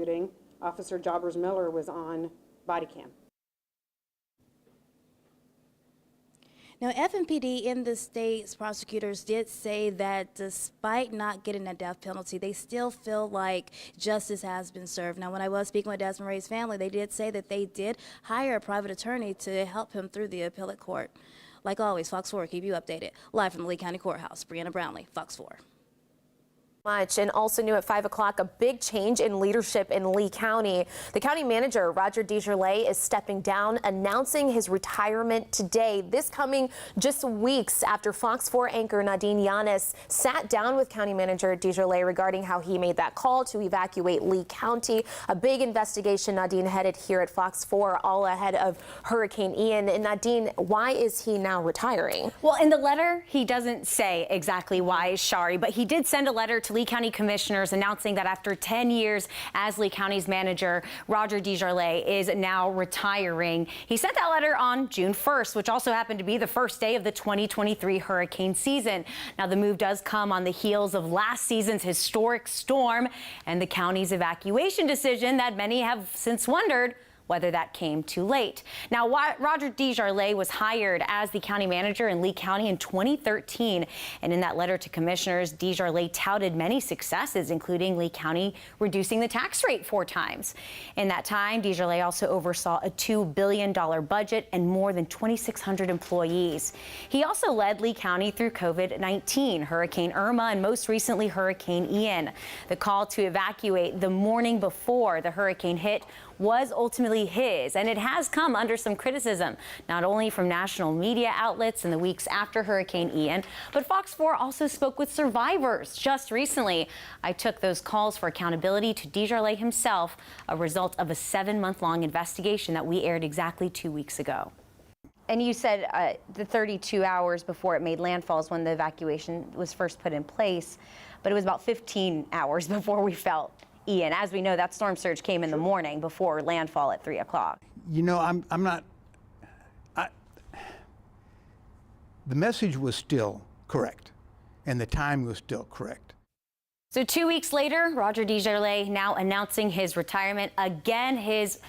shooting, Officer Jobbers Miller was on body cam. Now, FMPD in the state's prosecutors did say that despite not getting a death penalty, they still feel like justice has been served. Now, when I was speaking with Desmond Ray's family, they did say that they did hire a private attorney to help him through the appellate court. Like always, Fox 4 keep you updated. Live from the Lee County Courthouse, Brianna Brownlee, Fox 4. And also new at 5 o'clock, a big change in leadership in Lee County. The county manager, Roger DeJarlais, is stepping down, announcing his retirement today. This coming just weeks after Fox 4 anchor Nadine Yanis sat down with county manager DeJarlais regarding how he made that call to evacuate Lee County. A big investigation Nadine headed here at Fox 4, all ahead of Hurricane Ian. And Nadine, why is he now retiring? Well, in the letter, he doesn't say exactly why, Shari, but he did send a letter to Lee County commissioners announcing that after 10 years as Lee County's manager, Roger DeJarlais is now retiring. He sent that letter on June 1st, which also happened to be the first day of the 2023 hurricane season. Now, the move does come on the heels of last season's historic storm and the county's evacuation decision that many have since wondered whether that came too late. Now, Roger DeJarlais was hired as the county manager in Lee County in 2013. And in that letter to commissioners, DeJarlais touted many successes, including Lee County reducing the tax rate 4 times. In that time, DeJarlais also oversaw a $2 billion budget and more than 2,600 employees. He also led Lee County through COVID-19, Hurricane Irma, and most recently Hurricane Ian. The call to evacuate the morning before the hurricane hit was ultimately his, and it has come under some criticism, not only from national media outlets in the weeks after Hurricane Ian, but Fox 4 also spoke with survivors. Just recently, I took those calls for accountability to DeJarlais himself, a result of a 7-month-long investigation that we aired exactly 2 weeks ago. And you said the 32 hours before it made landfall is when the evacuation was first put in place, but it was about 15 hours before we felt Ian. As we know, that storm surge came in the morning before landfall at 3 o'clock. You know, the message was still correct, and the time was still correct. So 2 weeks later, Roger DeJarlais now announcing his retirement. Again, his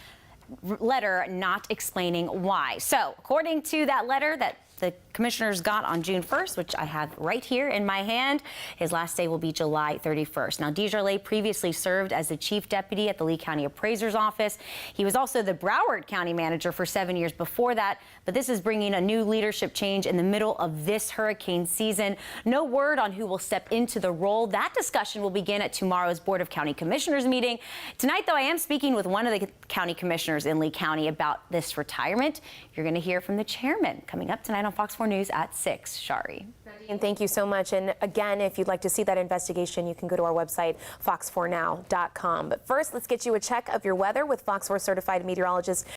letter not explaining why. So according to that letter that the commissioners got on June 1st, which I have right here in my hand, his last day will be July 31st. Now, DeJarlais previously served as the chief deputy at the Lee County Appraiser's Office. He was also the Broward County manager for 7 years before that, but this is bringing a new leadership change in the middle of this hurricane season. No word on who will step into the role. That discussion will begin at tomorrow's Board of County Commissioners meeting. Tonight, though, I am speaking with one of the county commissioners in Lee County about this retirement. You're going to hear from the chairman coming up tonight on Fox 4 News at 6. Shari. And thank you so much. And again, if you'd like to see that investigation, you can go to our website, fox4now.com. But first, let's get you a check of your weather with Fox 4 certified meteorologist.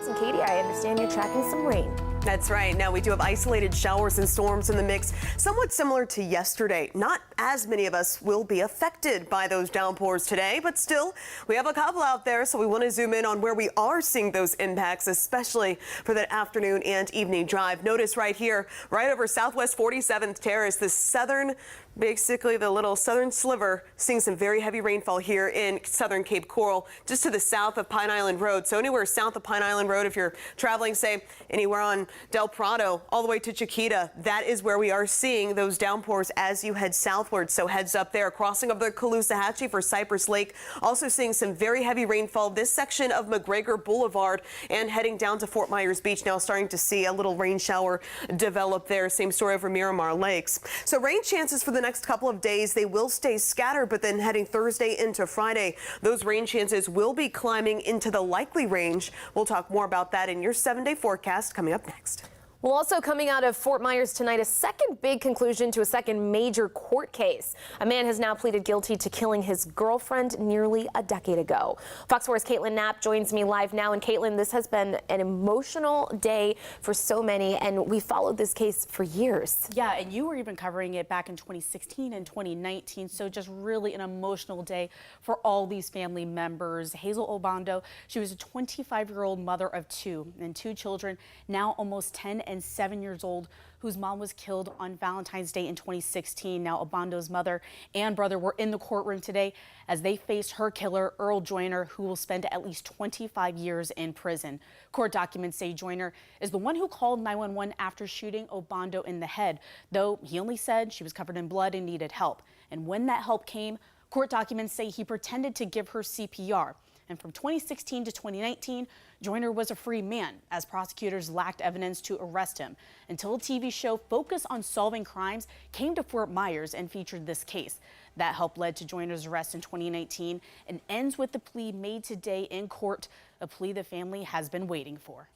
And Katie, I understand you're tracking some rain. That's right. Now we do have isolated showers and storms in the mix, somewhat similar to yesterday. Not as many of us will be affected by those downpours today, but still, we have a couple out there, so we want to zoom in on where we are seeing those impacts, especially for that afternoon and evening drive. Notice right here, right over Southwest 47th Terrace, the basically the little southern sliver, seeing some very heavy rainfall here in southern Cape Coral, just to the south of Pine Island Road. So anywhere south of Pine Island Road, if you're traveling, say, anywhere on Del Prado all the way to Chiquita, that is where we are seeing those downpours as you head southward. So heads up there, crossing of the Caloosahatchee for Cypress Lake. Also seeing some very heavy rainfall this section of McGregor Boulevard and heading down to Fort Myers Beach. Now starting to see a little rain shower develop there. Same story over Miramar Lakes. So rain chances for the next couple of days, they will stay scattered, but then heading Thursday into Friday, those rain chances will be climbing into the likely range. We'll talk more about that in your 7-day forecast coming up next. Well, also coming out of Fort Myers tonight, a second big conclusion to a second major court case. A man has now pleaded guilty to killing his girlfriend nearly a decade ago. Fox 4's Caitlin Knapp joins me live now. And Caitlin, this has been an emotional day for so many, and we followed this case for years. Yeah, and you were even covering it back in 2016 and 2019. So just really an emotional day for all these family members. Hazel Obando, she was a 25-year-old mother of 2 and 2 children, now almost 10 and and 7 years old, whose mom was killed on Valentine's Day in 2016. Now, Obondo's mother and brother were in the courtroom today as they faced her killer, Earl Joyner, who will spend at least 25 years in prison. Court documents say Joyner is the one who called 911 after shooting Obondo in the head, though he only said she was covered in blood and needed help. And when that help came, court documents say he pretended to give her CPR. And from 2016 to 2019, Joyner was a free man as prosecutors lacked evidence to arrest him until a TV show focused on solving crimes came to Fort Myers and featured this case. That help led to Joyner's arrest in 2019 and ends with the plea made today in court, a plea the family has been waiting for.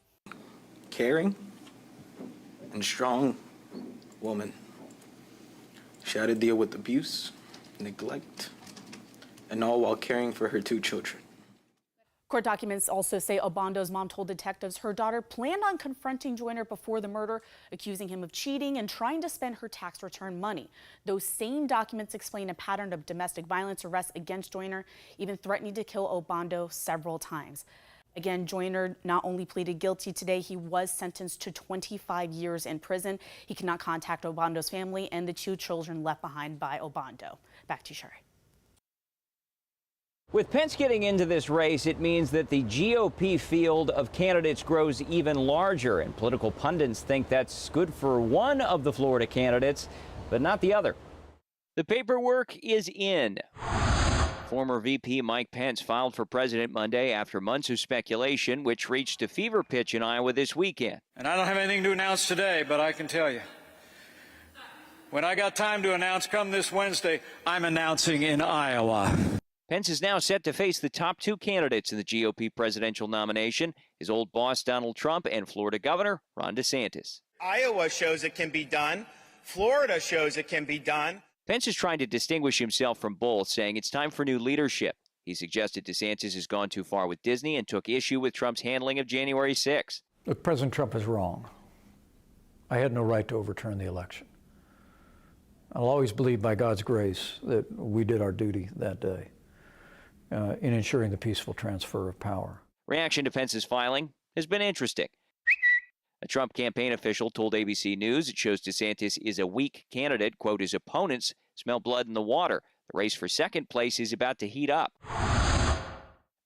Caring and strong woman. She had to deal with abuse, neglect, and all while caring for her 2 children. Court documents also say Obondo's mom told detectives her daughter planned on confronting Joyner before the murder, accusing him of cheating and trying to spend her tax return money. Those same documents explain a pattern of domestic violence arrests against Joyner, even threatening to kill Obondo several times. Again, Joyner not only pleaded guilty today, he was sentenced to 25 years in prison. He cannot contact Obondo's family and the 2 children left behind by Obondo. Back to you, Sherry. With Pence getting into this race, it means that the GOP field of candidates grows even larger, and political pundits think that's good for one of the Florida candidates, but not the other. The paperwork is in. Former VP Mike Pence filed for president Monday after months of speculation, which reached a fever pitch in Iowa this weekend. And I don't have anything to announce today, but I can tell you, when I got time to announce come this Wednesday, I'm announcing in Iowa. Pence is now set to face the top 2 candidates in the GOP presidential nomination, his old boss Donald Trump and Florida Governor Ron DeSantis. Iowa shows it can be done. Florida shows it can be done. Pence is trying to distinguish himself from both, saying it's time for new leadership. He suggested DeSantis has gone too far with Disney and took issue with Trump's handling of January 6. Look, President Trump is wrong. I had no right to overturn the election. I'll always believe by God's grace that we did our duty that day. In ensuring the peaceful transfer of power. Reaction to Pence's filing has been interesting. A Trump campaign official told ABC News it shows DeSantis is a weak candidate. Quote, his opponents smell blood in the water. The race for second place is about to heat up.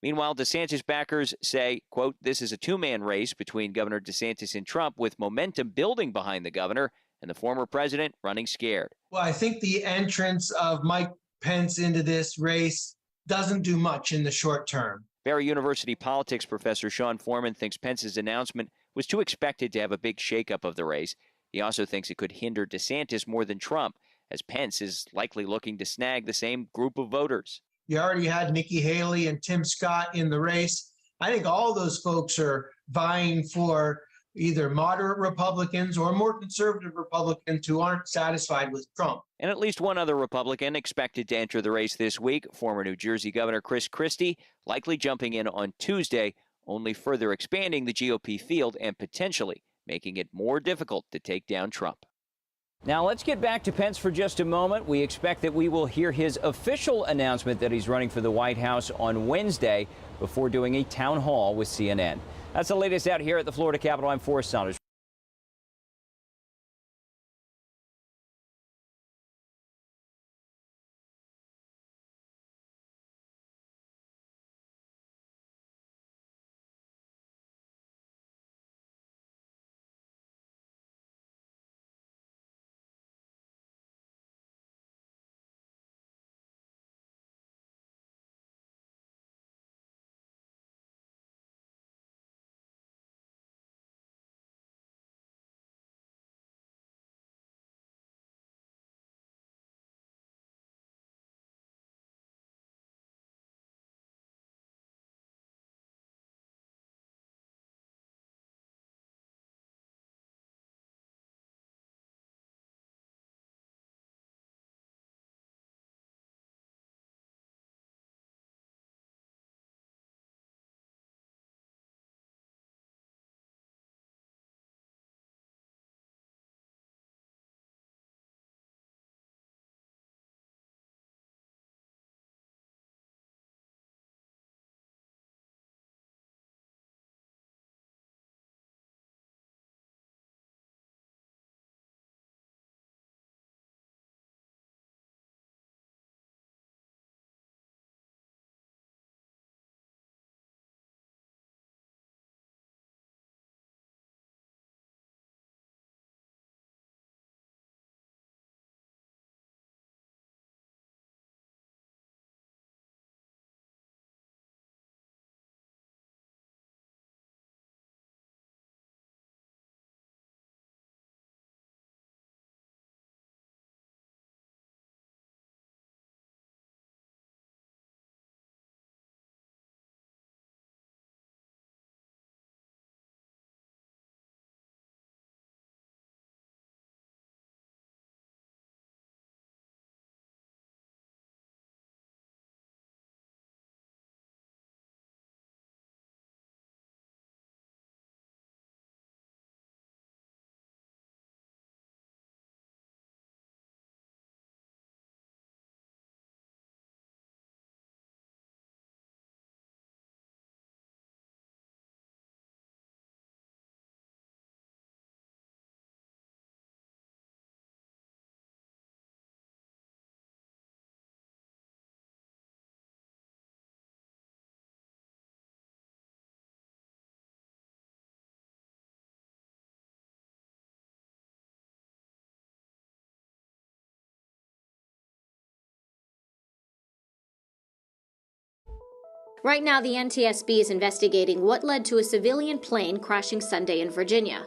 Meanwhile, DeSantis backers say, quote, this is a 2-man race between Governor DeSantis and Trump, with momentum building behind the governor and the former president running scared. Well, I think the entrance of Mike Pence into this race doesn't do much in the short term. Barry University politics professor Sean Foreman thinks Pence's announcement was too expected to have a big shakeup of the race. He also thinks it could hinder DeSantis more than Trump, as Pence is likely looking to snag the same group of voters. You already had Nikki Haley and Tim Scott in the race. I think all those folks are vying for either moderate Republicans or more conservative Republicans who aren't satisfied with Trump. And at least one other Republican expected to enter the race this week, former New Jersey Governor Chris Christie, likely jumping in on Tuesday, only further expanding the GOP field and potentially making it more difficult to take down Trump. Now let's get back to Pence for just a moment. We expect that we will hear his official announcement that he's running for the White House on Wednesday before doing a town hall with CNN. That's the latest out here at the Florida Capitol. I'm Forrest Saunders. Right now, the NTSB is investigating what led to a civilian plane crashing Sunday in Virginia.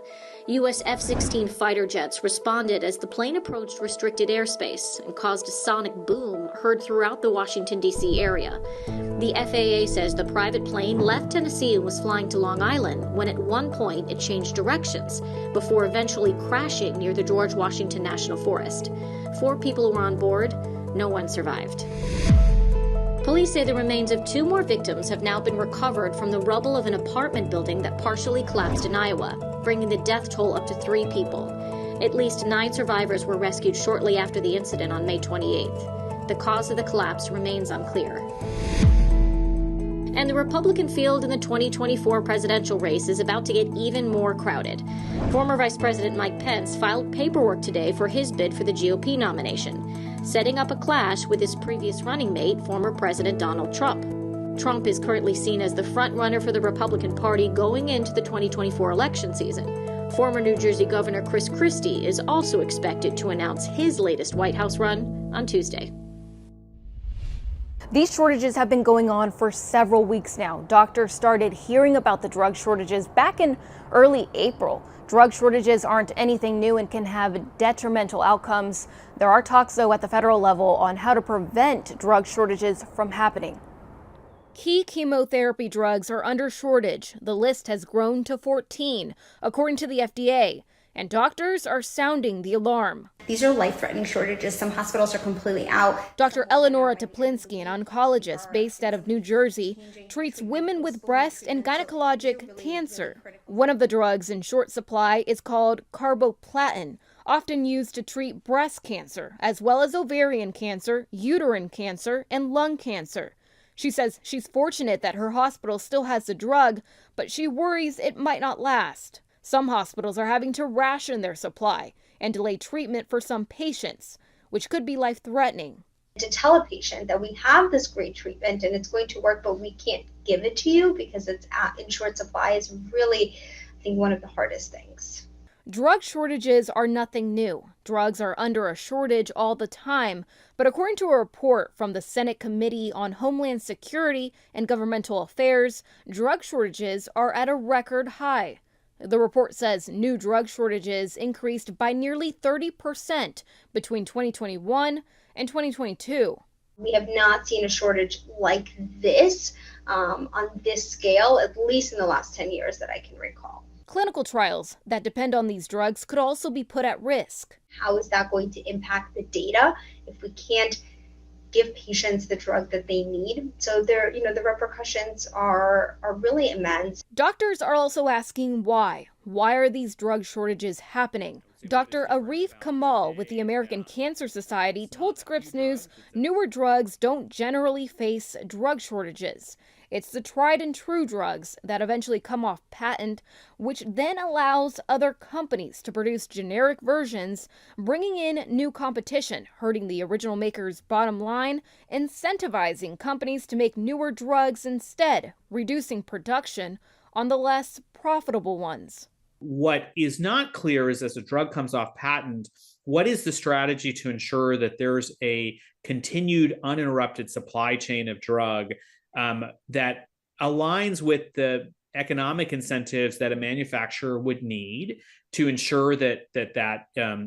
U.S. F-16 fighter jets responded as the plane approached restricted airspace and caused a sonic boom heard throughout the Washington, D.C. area. The FAA says the private plane left Tennessee and was flying to Long Island when at one point it changed directions before eventually crashing near the George Washington National Forest. 4 people were on board. No one survived. Police say the remains of 2 more victims have now been recovered from the rubble of an apartment building that partially collapsed in Iowa, bringing the death toll up to 3 people. At least 9 survivors were rescued shortly after the incident on May 28th. The cause of the collapse remains unclear. And the Republican field in the 2024 presidential race is about to get even more crowded. Former Vice President Mike Pence filed paperwork today for his bid for the GOP nomination, setting up a clash with his previous running mate, former President Donald Trump. Trump is currently seen as the front-runner for the Republican Party going into the 2024 election season. Former New Jersey Governor Chris Christie is also expected to announce his latest White House run on Tuesday. These shortages have been going on for several weeks now. Doctors started hearing about the drug shortages back in early April. Drug shortages aren't anything new and can have detrimental outcomes. There are talks, though, at the federal level on how to prevent drug shortages from happening. Key chemotherapy drugs are under shortage. The list has grown to 14, according to the FDA, and doctors are sounding the alarm. These are life-threatening shortages. Some hospitals are completely out. Dr. Eleonora Toplinsky, an oncologist based out of New Jersey, treats women with breast and gynecologic cancer. One of the drugs in short supply is called carboplatin, often used to treat breast cancer, as well as ovarian cancer, uterine cancer, and lung cancer. She says she's fortunate that her hospital still has the drug, but she worries it might not last. Some hospitals are having to ration their supply and delay treatment for some patients, which could be life-threatening. To tell a patient that we have this great treatment and it's going to work, but we can't give it to you because it's in short supply is really, I think, one of the hardest things. Drug shortages are nothing new. Drugs are under a shortage all the time, but according to a report from the Senate Committee on Homeland Security and Governmental Affairs, drug shortages are at a record high. The report says new drug shortages increased by nearly 30% between 2021 and 2022. We have not seen a shortage like this on this scale, at least in the last 10 years that I can recall. Clinical trials that depend on these drugs could also be put at risk. How is that going to impact the data if we can't give patients the drug that they need? So the repercussions are really immense. Doctors are also asking why. Why are these drug shortages happening? Dr. Arif Kamal with the American Cancer Society told Scripps News newer drugs don't generally face drug shortages. It's the tried and true drugs that eventually come off patent, which then allows other companies to produce generic versions, bringing in new competition, hurting the original maker's bottom line, incentivizing companies to make newer drugs instead, reducing production on the less profitable ones. What is not clear is as a drug comes off patent, what is the strategy to ensure that there's a continued uninterrupted supply chain of drug that aligns with the economic incentives that a manufacturer would need to ensure that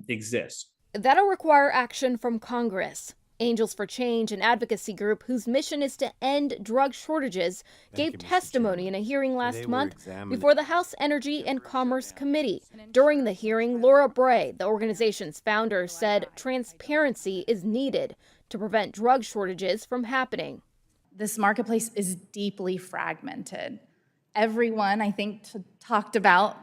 exists. That'll require action from Congress. Angels for Change, an advocacy group whose mission is to end drug shortages, gave testimony in a hearing last month before the House Energy and Commerce Committee. During the hearing, Laura Bray, the organization's founder, said transparency is needed to prevent drug shortages from happening. This marketplace is deeply fragmented. Everyone, I think, talked about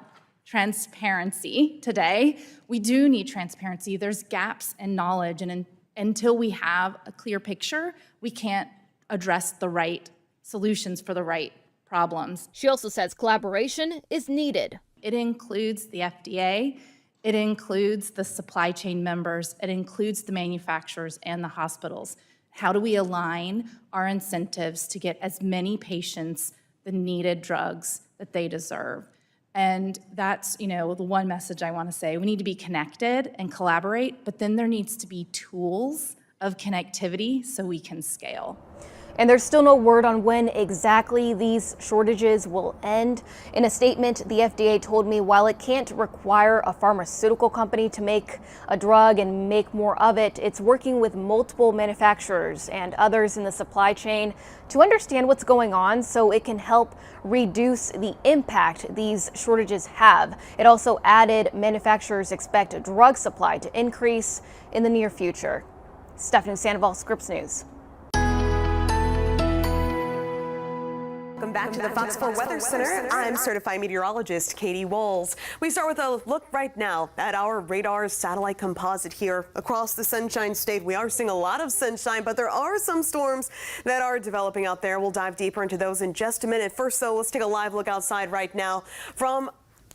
transparency today. We do need transparency. There's gaps in knowledge, and until we have a clear picture, we can't address the right solutions for the right problems. She also says collaboration is needed. It includes the FDA, it includes the supply chain members, it includes the manufacturers and the hospitals. How do we align our incentives to get as many patients the needed drugs that they deserve? And that's, the one message I want to say. We need to be connected and collaborate, but then there needs to be tools of connectivity so we can scale. And there's still no word on when exactly these shortages will end. In a statement, the FDA told me while it can't require a pharmaceutical company to make a drug and make more of it, it's working with multiple manufacturers and others in the supply chain to understand what's going on so it can help reduce the impact these shortages have. It also added manufacturers expect drug supply to increase in the near future. Stephanie Sandoval, Scripps News. Welcome back to the Fox 4 Weather Center. I'm certified meteorologist Katie Walls. We start with a look right now at our radar satellite composite here across the Sunshine State. We are seeing a lot of sunshine, but there are some storms that are developing out there. We'll dive deeper into those in just a minute. First, though, let's take a live look outside right now from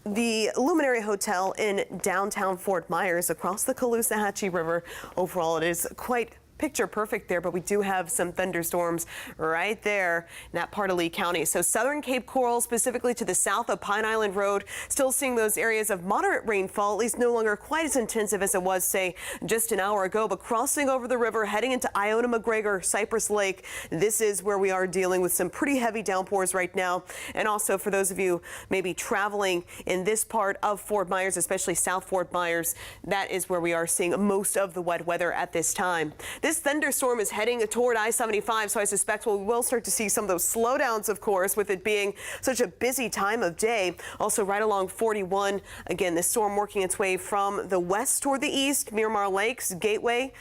the Luminary Hotel in downtown Fort Myers across the Caloosahatchee River. Overall, it is quite picture perfect there, but we do have some thunderstorms right there in that part of Lee County. So southern Cape Coral, specifically to the south of Pine Island Road, still seeing those areas of moderate rainfall, at least no longer quite as intensive as it was, say, just an hour ago. But crossing over the river, heading into Iona McGregor, Cypress Lake, this is where we are dealing with some pretty heavy downpours right now. And also for those of you maybe traveling in this part of Fort Myers, especially South Fort Myers, that is where we are seeing most of the wet weather at this time. This thunderstorm is heading toward I-75, so I suspect we will start to see some of those slowdowns, of course, with it being such a busy time of day. Also right along 41, again, this storm working its way from the west toward the east, Miramar Lakes, Gateway.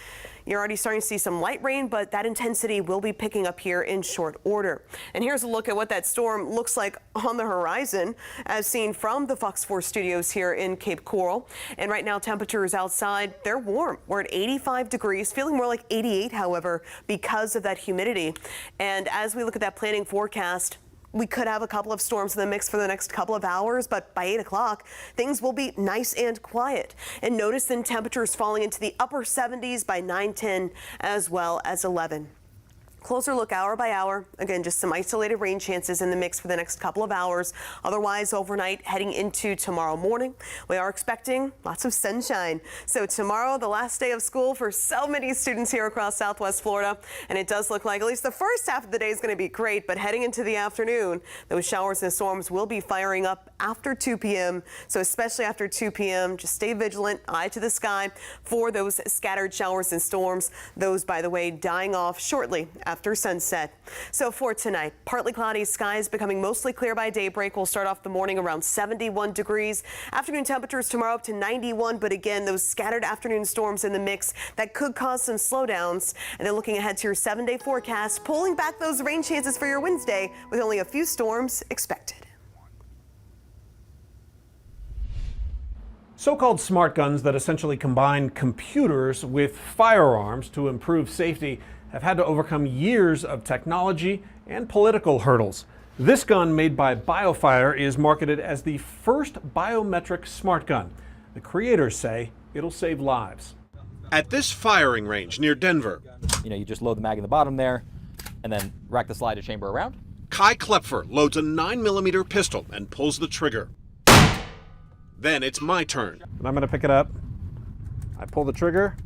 You're already starting to see some light rain, but that intensity will be picking up here in short order. And here's a look at what that storm looks like on the horizon, as seen from the Fox 4 studios here in Cape Coral. And right now, temperatures outside, they're warm. We're at 85 degrees, feeling more like 88, however, because of that humidity. And as we look at that planning forecast, we could have a couple of storms in the mix for the next couple of hours, but by 8 o'clock, things will be nice and quiet. And notice then temperatures falling into the upper 70s by 9-10 as well as 11. Closer look hour by hour. Again, just some isolated rain chances in the mix for the next couple of hours. Otherwise, overnight heading into tomorrow morning, we are expecting lots of sunshine. So tomorrow, the last day of school for so many students here across Southwest Florida. And it does look like at least the first half of the day is going to be great. But heading into the afternoon, those showers and storms will be firing up after 2 p.m. So especially after 2 p.m., just stay vigilant, eye to the sky for those scattered showers and storms. Those, by the way, dying off shortly after sunset. So for tonight, partly cloudy skies becoming mostly clear by daybreak. We'll start off the morning around 71 degrees. Afternoon temperatures tomorrow up to 91. But again, those scattered afternoon storms in the mix that could cause some slowdowns. And then looking ahead to your 7-day forecast, pulling back those rain chances for your Wednesday with only a few storms expected. So-called smart guns that essentially combine computers with firearms to improve safety have had to overcome years of technology and political hurdles. This gun, made by BioFire, is marketed as the first biometric smart gun. The creators say it'll save lives. At this firing range near Denver, you just load the mag in the bottom there and then rack the slide chamber around. Kai Klepfer loads a 9mm pistol and pulls the trigger. Then it's my turn. And I'm going to pick it up. I pull the trigger.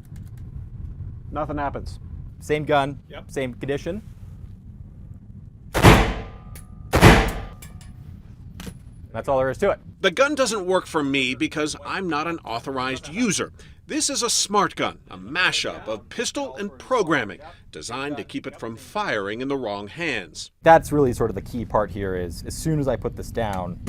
Nothing happens. Same gun, same condition. That's all there is to it. The gun doesn't work for me because I'm not an authorized user. This is a smart gun, a mashup of pistol and programming, designed to keep it from firing in the wrong hands. That's really sort of the key part here is, as soon as I put this down,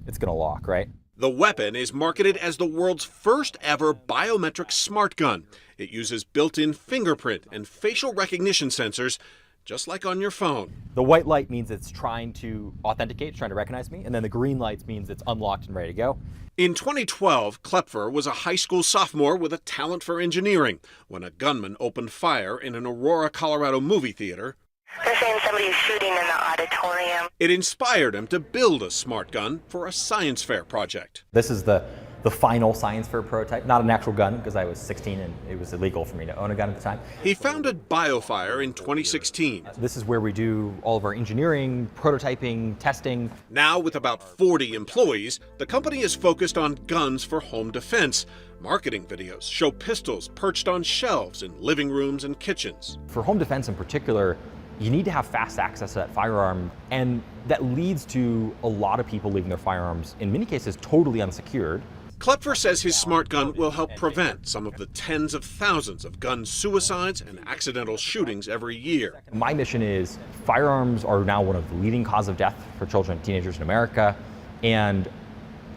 it's going to lock, right? The weapon is marketed as the world's first ever biometric smart gun. It uses built-in fingerprint and facial recognition sensors, just like on your phone. The white light means it's trying to authenticate, it's trying to recognize me, and then the green lights means it's unlocked and ready to go. In 2012, Klepfer was a high school sophomore with a talent for engineering when a gunman opened fire in an Aurora, Colorado movie theater. They're saying somebody's shooting in the auditorium. It inspired him to build a smart gun for a science fair project. This is the final science fair prototype, not an actual gun, because I was 16 and it was illegal for me to own a gun at the time. He founded BioFire in 2016. This is where we do all of our engineering, prototyping, testing. Now, with about 40 employees, the company is focused on guns for home defense. Marketing videos show pistols perched on shelves in living rooms and kitchens. For home defense in particular, you need to have fast access to that firearm, and that leads to a lot of people leaving their firearms, in many cases, totally unsecured. Klepfer says his smart gun will help prevent some of the tens of thousands of gun suicides and accidental shootings every year. My mission is firearms are now one of the leading causes of death for children and teenagers in America, and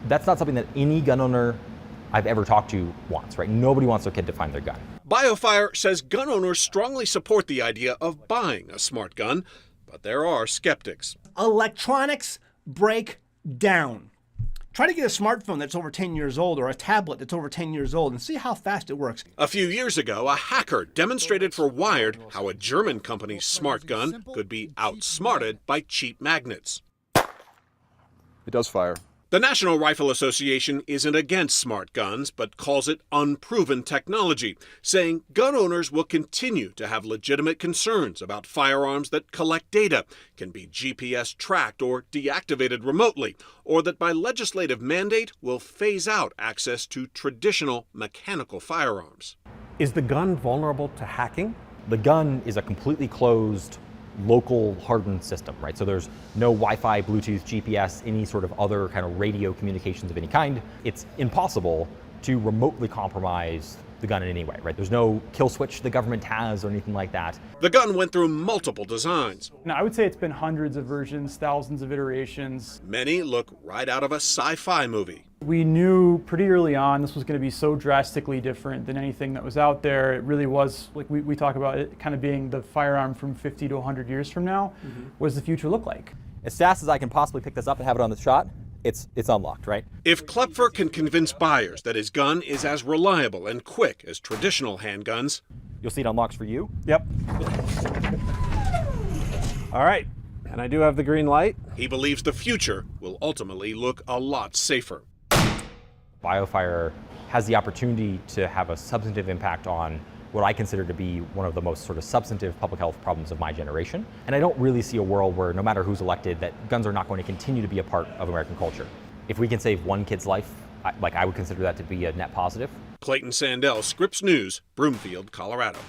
that's not something that any gun owner I've ever talked to wants, right? Nobody wants their kid to find their gun. BioFire says gun owners strongly support the idea of buying a smart gun, but there are skeptics. Electronics break down. Try to get a smartphone that's over 10 years old or a tablet that's over 10 years old and see how fast it works. A few years ago, a hacker demonstrated for Wired how a German company's smart gun could be outsmarted by cheap magnets. It does fire. The National Rifle Association isn't against smart guns, but calls it unproven technology, saying gun owners will continue to have legitimate concerns about firearms that collect data, can be GPS tracked or deactivated remotely, or that by legislative mandate will phase out access to traditional mechanical firearms. Is the gun vulnerable to hacking? The gun is a completely closed, local hardened system, right? So there's no Wi-Fi, Bluetooth, GPS, any sort of other kind of radio communications of any kind. It's impossible to remotely compromise the gun in any way, right? There's no kill switch the government has or anything like that. The gun went through multiple designs. Now, I would say it's been hundreds of versions, thousands of iterations. Many look right out of a sci-fi movie. We knew pretty early on this was going to be so drastically different than anything that was out there. It really was, like we talk about it kind of being the firearm from 50 to 100 years from now. What does the future look like? As fast as I can possibly pick this up and have it on the shot, it's unlocked, right? If Klepfer can convince buyers that his gun is as reliable and quick as traditional handguns, you'll see it unlocks for you. Yep. All right, and I do have the green light. He believes the future will ultimately look a lot safer. BioFire has the opportunity to have a substantive impact on what I consider to be one of the most sort of substantive public health problems of my generation. And I don't really see a world where no matter who's elected, that guns are not going to continue to be a part of American culture. If we can save one kid's life, I would consider that to be a net positive. Clayton Sandell, Scripps News, Broomfield, Colorado.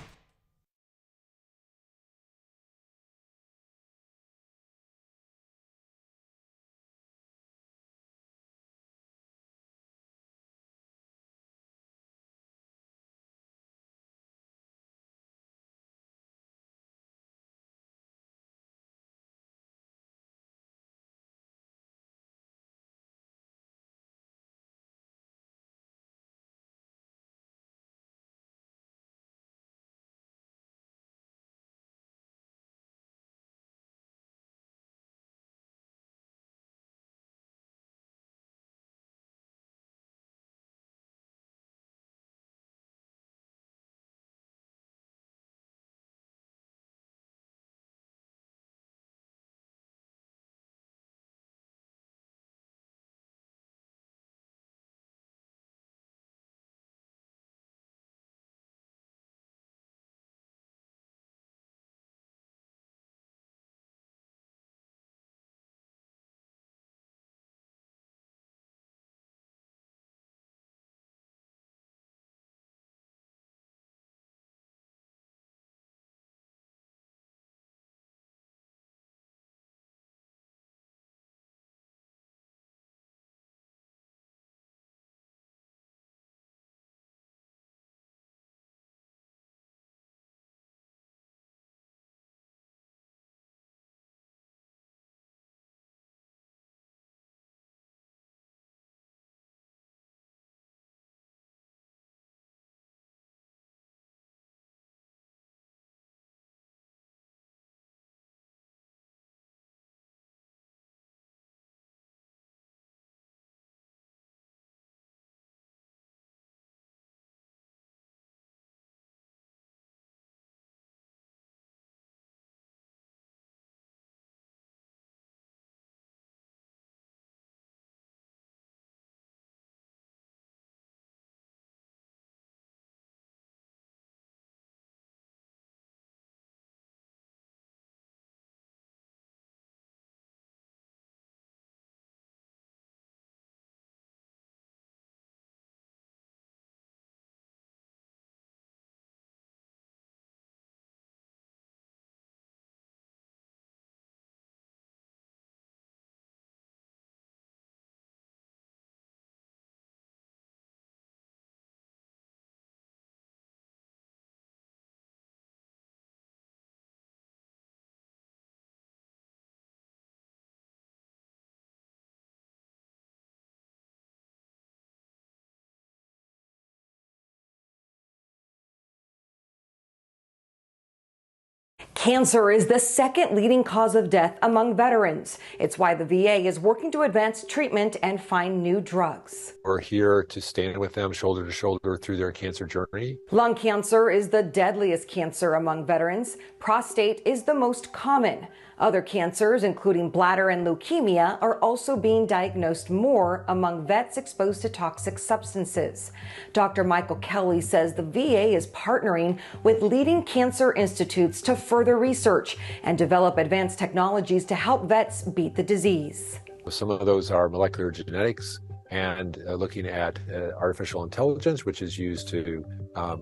Cancer is the second leading cause of death among veterans. It's why the VA is working to advance treatment and find new drugs. We're here to stand with them shoulder to shoulder through their cancer journey. Lung cancer is the deadliest cancer among veterans. Prostate is the most common. Other cancers, including bladder and leukemia, are also being diagnosed more among vets exposed to toxic substances. Dr. Michael Kelly says the VA is partnering with leading cancer institutes to further research and develop advanced technologies to help vets beat the disease. Some of those are molecular genetics and looking at artificial intelligence, which is used to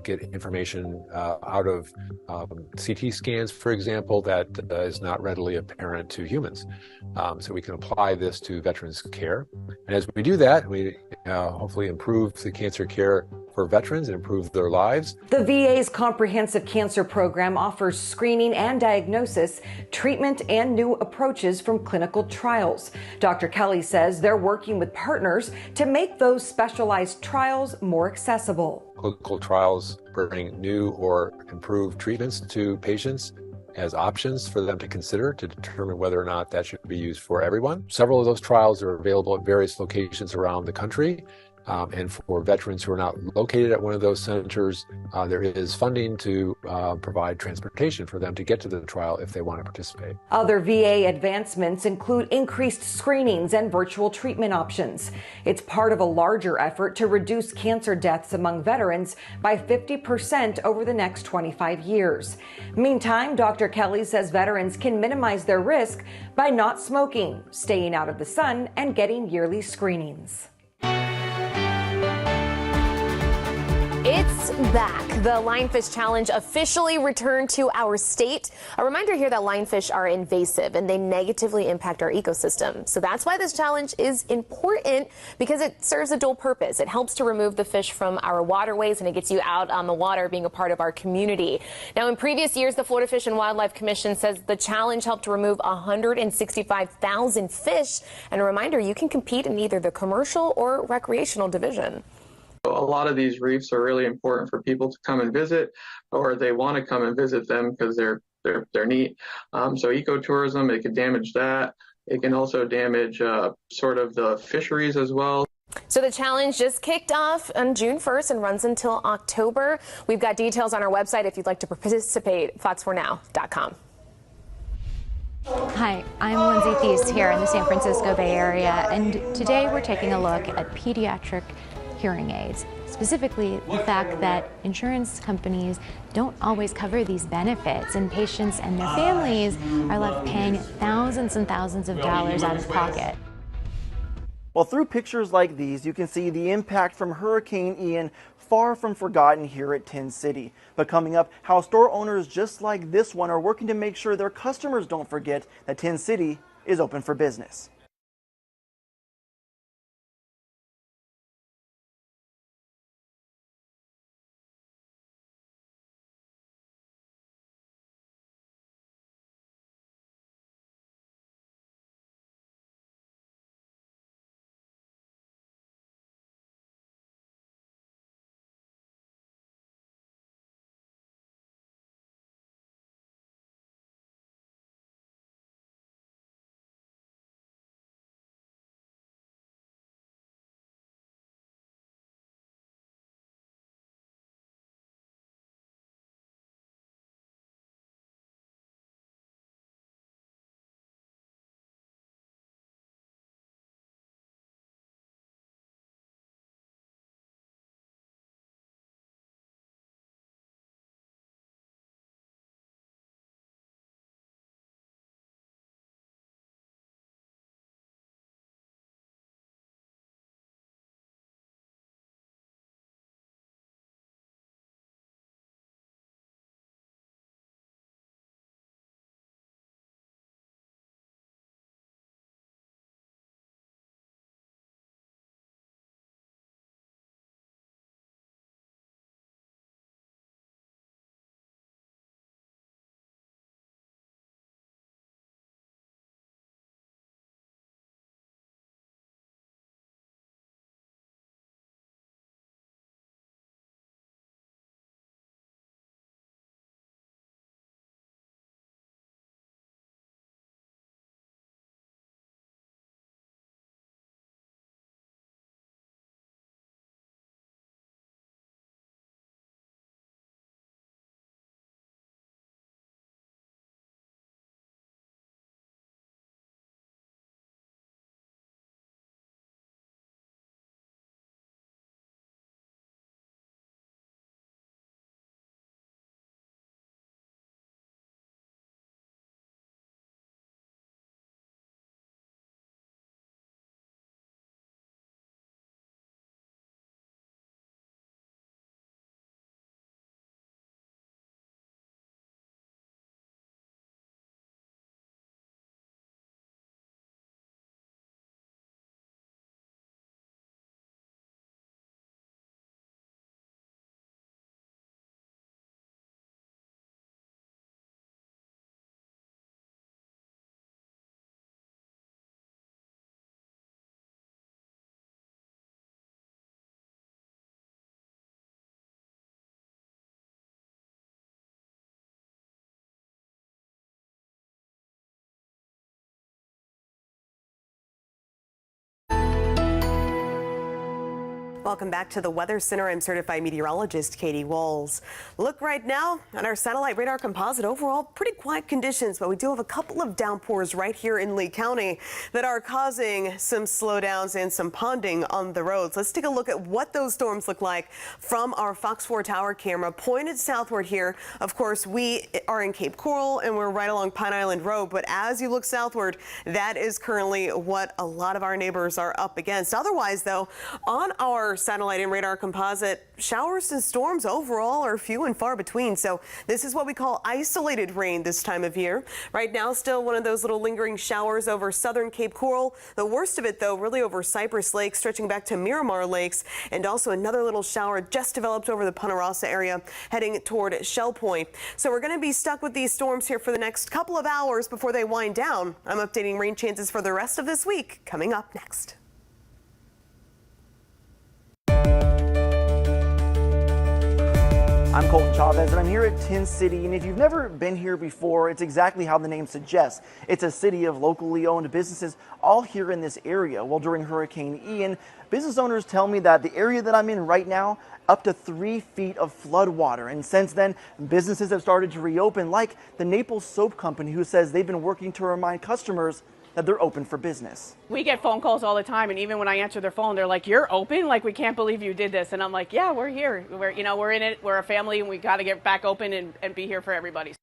get information out of CT scans, for example, that is not readily apparent to humans. So we can apply this to veterans' care. And as we do that, we hopefully improve the cancer care for veterans and improve their lives. The VA's comprehensive cancer program offers screening and diagnosis, treatment, and new approaches from clinical trials. Dr. Kelly says they're working with partners to make those specialized trials more accessible. Clinical trials bring new or improved treatments to patients as options for them to consider to determine whether or not that should be used for everyone. Several of those trials are available at various locations around the country. And for veterans who are not located at one of those centers, there is funding to provide transportation for them to get to the trial if they want to participate. Other VA advancements include increased screenings and virtual treatment options. It's part of a larger effort to reduce cancer deaths among veterans by 50% over the next 25 years. Meantime, Dr. Kelly says veterans can minimize their risk by not smoking, staying out of the sun, and getting yearly screenings. It's back. The lionfish challenge officially returned to our state. A reminder here that lionfish are invasive and they negatively impact our ecosystem. So that's why this challenge is important, because it serves a dual purpose. It helps to remove the fish from our waterways and it gets you out on the water, being a part of our community. Now, in previous years, the Florida Fish and Wildlife Commission says the challenge helped to remove 165,000 fish. And a reminder, you can compete in either the commercial or recreational division. A lot of these reefs are really important for people to come and visit, or they want to come and visit them because they're neat. So ecotourism, it could damage that. It can also damage sort of the fisheries as well. So the challenge just kicked off on June 1st and runs until October. We've got details on our website if you'd like to participate, fox4now.com. Hi, I'm Lindsay Thies here in the San Francisco Bay Area, and today we're taking a look at pediatric hearing aids, specifically the fact that insurance companies don't always cover these benefits, and patients and their families are left paying thousands and thousands of dollars out of pocket. Well, through pictures like these, you can see the impact from Hurricane Ian far from forgotten here at Tin City. But coming up, how store owners just like this one are working to make sure their customers don't forget that Tin City is open for business. Welcome back to the Weather Center. I'm certified meteorologist Katie Walls. Look right now at our satellite radar composite. Overall, pretty quiet conditions, but we do have a couple of downpours right here in Lee County that are causing some slowdowns and some ponding on the roads. Let's take a look at what those storms look like from our Fox 4 tower camera pointed southward here. Of course, we are in Cape Coral and we're right along Pine Island Road, but as you look southward, that is currently what a lot of our neighbors are up against. Otherwise, though, on our satellite and radar composite, showers and storms overall are few and far between. So this is what we call isolated rain this time of year. Right now, still one of those little lingering showers over southern Cape Coral. The worst of it, though, really over Cypress Lake, stretching back to Miramar Lakes, and also another little shower just developed over the Punta Rassa area, heading toward Shell Point. So we're going to be stuck with these storms here for the next couple of hours before they wind down. I'm updating rain chances for the rest of this week coming up next. I'm Colton Chavez, and I'm here at Tin City, and if you've never been here before, it's exactly how the name suggests. It's a city of locally owned businesses all here in this area. Well, during Hurricane Ian, business owners tell me that the area that I'm in right now, up to 3 feet of flood water. And since then, businesses have started to reopen, like the Naples Soap Company, who says they've been working to remind customers that they're open for business. We get phone calls all the time, and even when I answer their phone, they're like, "You're open? Like, we can't believe you did this." And I'm like, "Yeah, we're here. We're in it. We're a family, and we got to get back open and be here for everybody."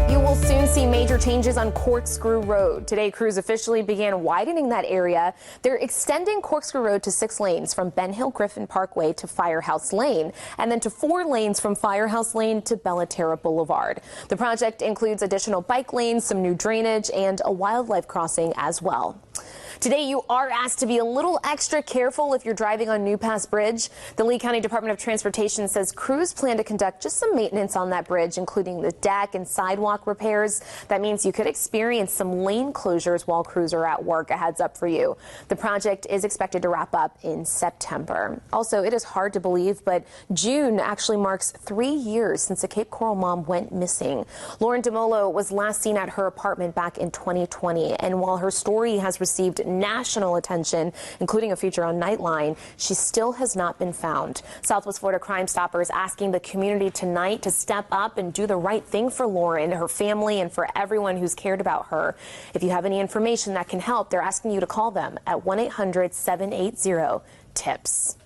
You will soon see major changes on Corkscrew Road. Today, crews officially began widening that area. They're extending Corkscrew Road to 6 lanes from Ben Hill Griffin Parkway to Firehouse Lane, and then to 4 lanes from Firehouse Lane to Bellaterra Boulevard. The project includes additional bike lanes, some new drainage, and a wildlife crossing as well. Today, you are asked to be a little extra careful if you're driving on New Pass Bridge. The Lee County Department of Transportation says crews plan to conduct just some maintenance on that bridge, including the deck and sidewalk repairs. That means you could experience some lane closures while crews are at work. A heads up for you. The project is expected to wrap up in September. Also, it is hard to believe, but June actually marks 3 years since a Cape Coral mom went missing. Lauren DeMolo was last seen at her apartment back in 2020, and while her story has received national attention, including a feature on Nightline, she still has not been found. Southwest Florida Crime Stoppers asking the community tonight to step up and do the right thing for Lauren, her family, and for everyone who's cared about her. If you have any information that can help, they're asking you to call them at 1-800-780-TIPS.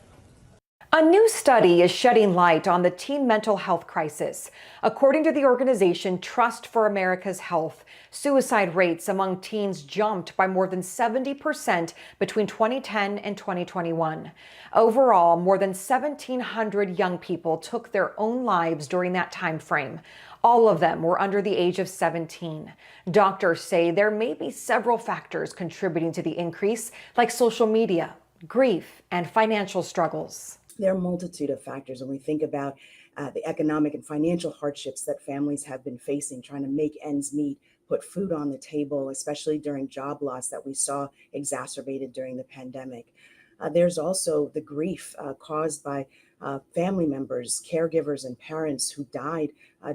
A new study is shedding light on the teen mental health crisis. According to the organization Trust for America's Health, suicide rates among teens jumped by more than 70% between 2010 and 2021. Overall, more than 1,700 young people took their own lives during that time frame. All of them were under the age of 17. Doctors say there may be several factors contributing to the increase, like social media, grief, and financial struggles. There are a multitude of factors when we think about the economic and financial hardships that families have been facing, trying to make ends meet, put food on the table, especially during job loss that we saw exacerbated during the pandemic. There's also the grief caused by family members, caregivers, and parents who died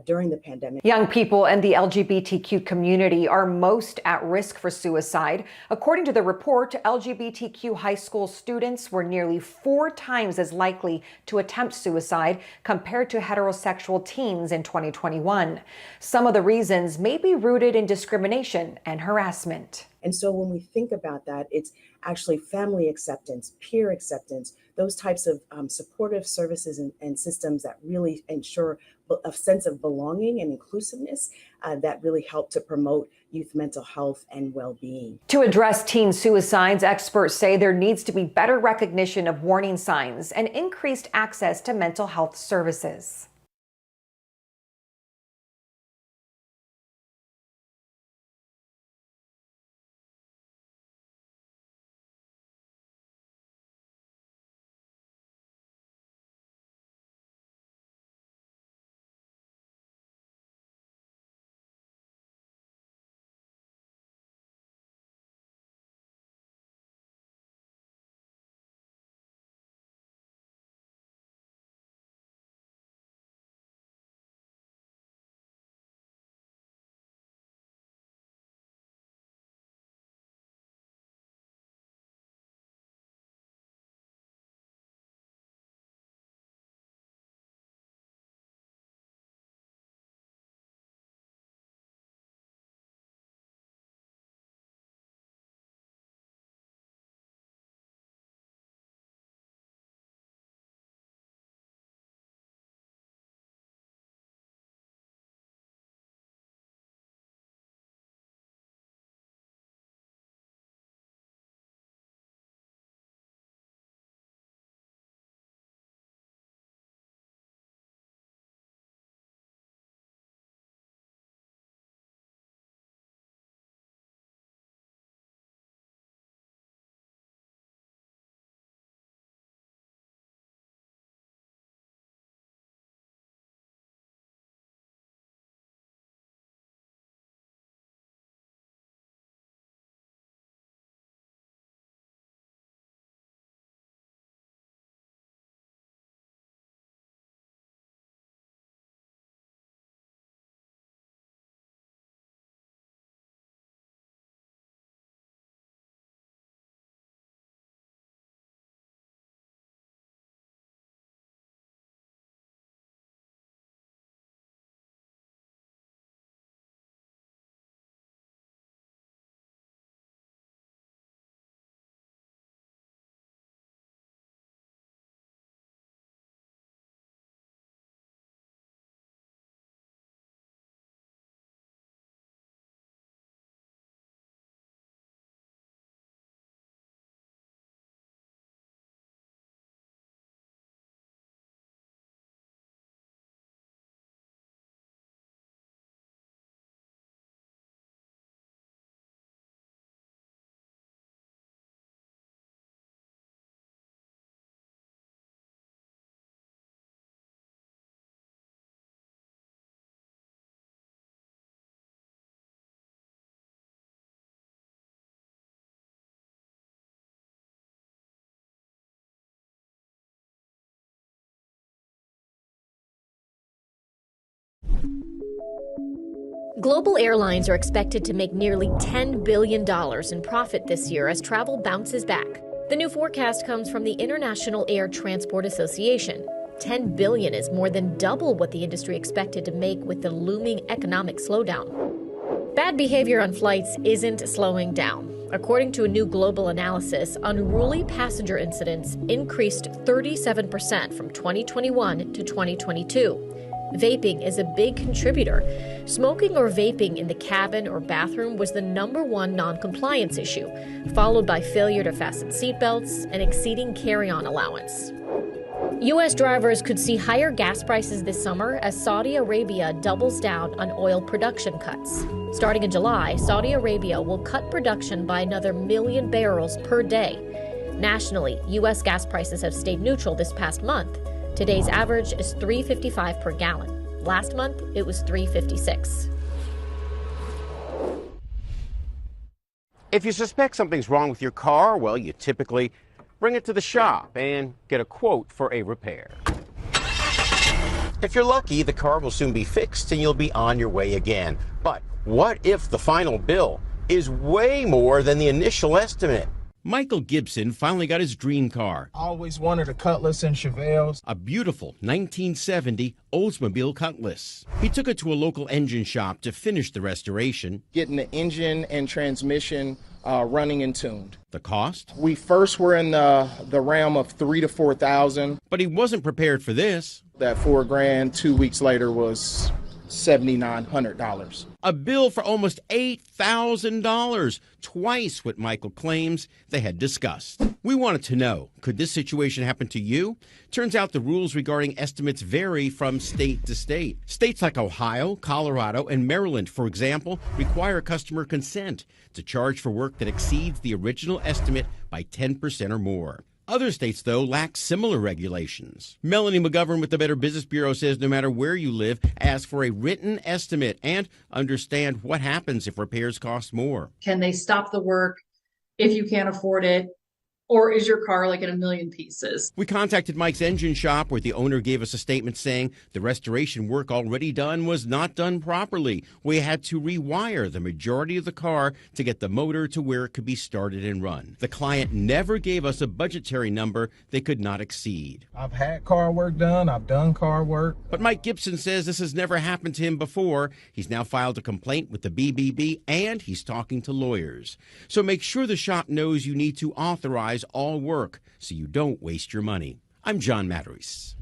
during the pandemic. Young people and the LGBTQ community are most at risk for suicide. According to the report, LGBTQ high school students were nearly 4 times as likely to attempt suicide compared to heterosexual teens in 2021. Some of the reasons may be rooted in discrimination and harassment. And so when we think about that, it's actually family acceptance, peer acceptance, those types of supportive services and systems that really ensure a sense of belonging and inclusiveness that really help to promote youth mental health and well-being. To address teen suicides, experts say there needs to be better recognition of warning signs and increased access to mental health services. Global airlines are expected to make nearly $10 billion in profit this year as travel bounces back. The new forecast comes from the International Air Transport Association. $10 billion is more than double what the industry expected to make with the looming economic slowdown. Bad behavior on flights isn't slowing down. According to a new global analysis, unruly passenger incidents increased 37% from 2021 to 2022. Vaping is a big contributor. Smoking or vaping in the cabin or bathroom was the #1 non-compliance issue, followed by failure to fasten seatbelts and exceeding carry-on allowance. U.S. drivers could see higher gas prices this summer as Saudi Arabia doubles down on oil production cuts. Starting in July, Saudi Arabia will cut production by another 1 million barrels per day. Nationally, U.S. gas prices have stayed neutral this past month. Today's average is $3.55 per gallon. Last month, it was $3.56. If you suspect something's wrong with your car, well, you typically bring it to the shop and get a quote for a repair. If you're lucky, the car will soon be fixed and you'll be on your way again. But what if the final bill is way more than the initial estimate? Michael Gibson finally got his dream car. I always wanted a Cutlass and Chevelles. A beautiful 1970 Oldsmobile Cutlass. He took it to a local engine shop to finish the restoration. Getting the engine and transmission running and tuned. The cost? We first were in the realm of $3,000 to $4,000. But he wasn't prepared for this. That $4,000 2 weeks later was $7,900. A bill for almost $8,000, twice what Michael claims they had discussed. We wanted to know, could this situation happen to you? Turns out the rules regarding estimates vary from state to state. States like Ohio, Colorado, and Maryland, for example, require customer consent to charge for work that exceeds the original estimate by 10% or more. Other states, though, lack similar regulations. Melanie McGovern with the Better Business Bureau says no matter where you live, ask for a written estimate and understand what happens if repairs cost more. Can they stop the work if you can't afford it? Or is your car like in a million pieces? We contacted Mike's engine shop where the owner gave us a statement saying the restoration work already done was not done properly. We had to rewire the majority of the car to get the motor to where it could be started and run. The client never gave us a budgetary number they could not exceed. I've had car work done. I've done car work. But Mike Gibson says this has never happened to him before. He's now filed a complaint with the BBB and he's talking to lawyers. So make sure the shop knows you need to authorize all work so you don't waste your money. I'm John Matarese.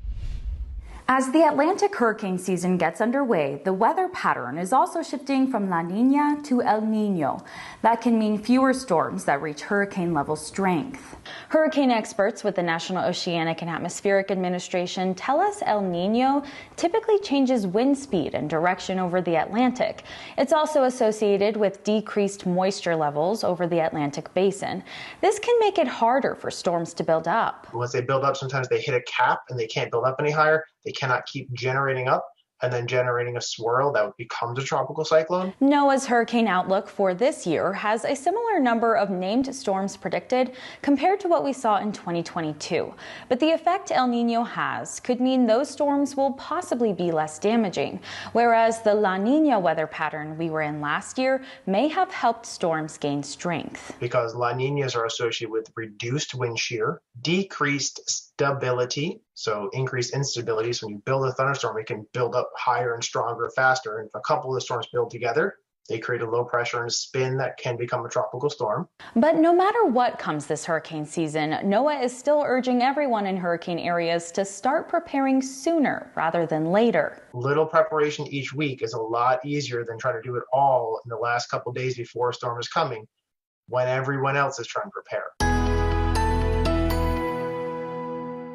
As the Atlantic hurricane season gets underway, the weather pattern is also shifting from La Nina to El Nino. That can mean fewer storms that reach hurricane level strength. Hurricane experts with the National Oceanic and Atmospheric Administration tell us El Nino typically changes wind speed and direction over the Atlantic. It's also associated with decreased moisture levels over the Atlantic basin. This can make it harder for storms to build up. Once they build up, sometimes they hit a cap and they can't build up any higher. They cannot keep generating up and then generating a swirl that becomes a tropical cyclone. NOAA's hurricane outlook for this year has a similar number of named storms predicted compared to what we saw in 2022. But the effect El Nino has could mean those storms will possibly be less damaging, whereas the La Nina weather pattern we were in last year may have helped storms gain strength. Because La Ninas are associated with reduced wind shear, decreased stability, so increased instability. So when you build a thunderstorm, it can build up higher and stronger faster. And if a couple of the storms build together, they create a low pressure and spin that can become a tropical storm. But no matter what comes this hurricane season, NOAA is still urging everyone in hurricane areas to start preparing sooner rather than later. Little preparation each week is a lot easier than trying to do it all in the last couple of days before a storm is coming, when everyone else is trying to prepare.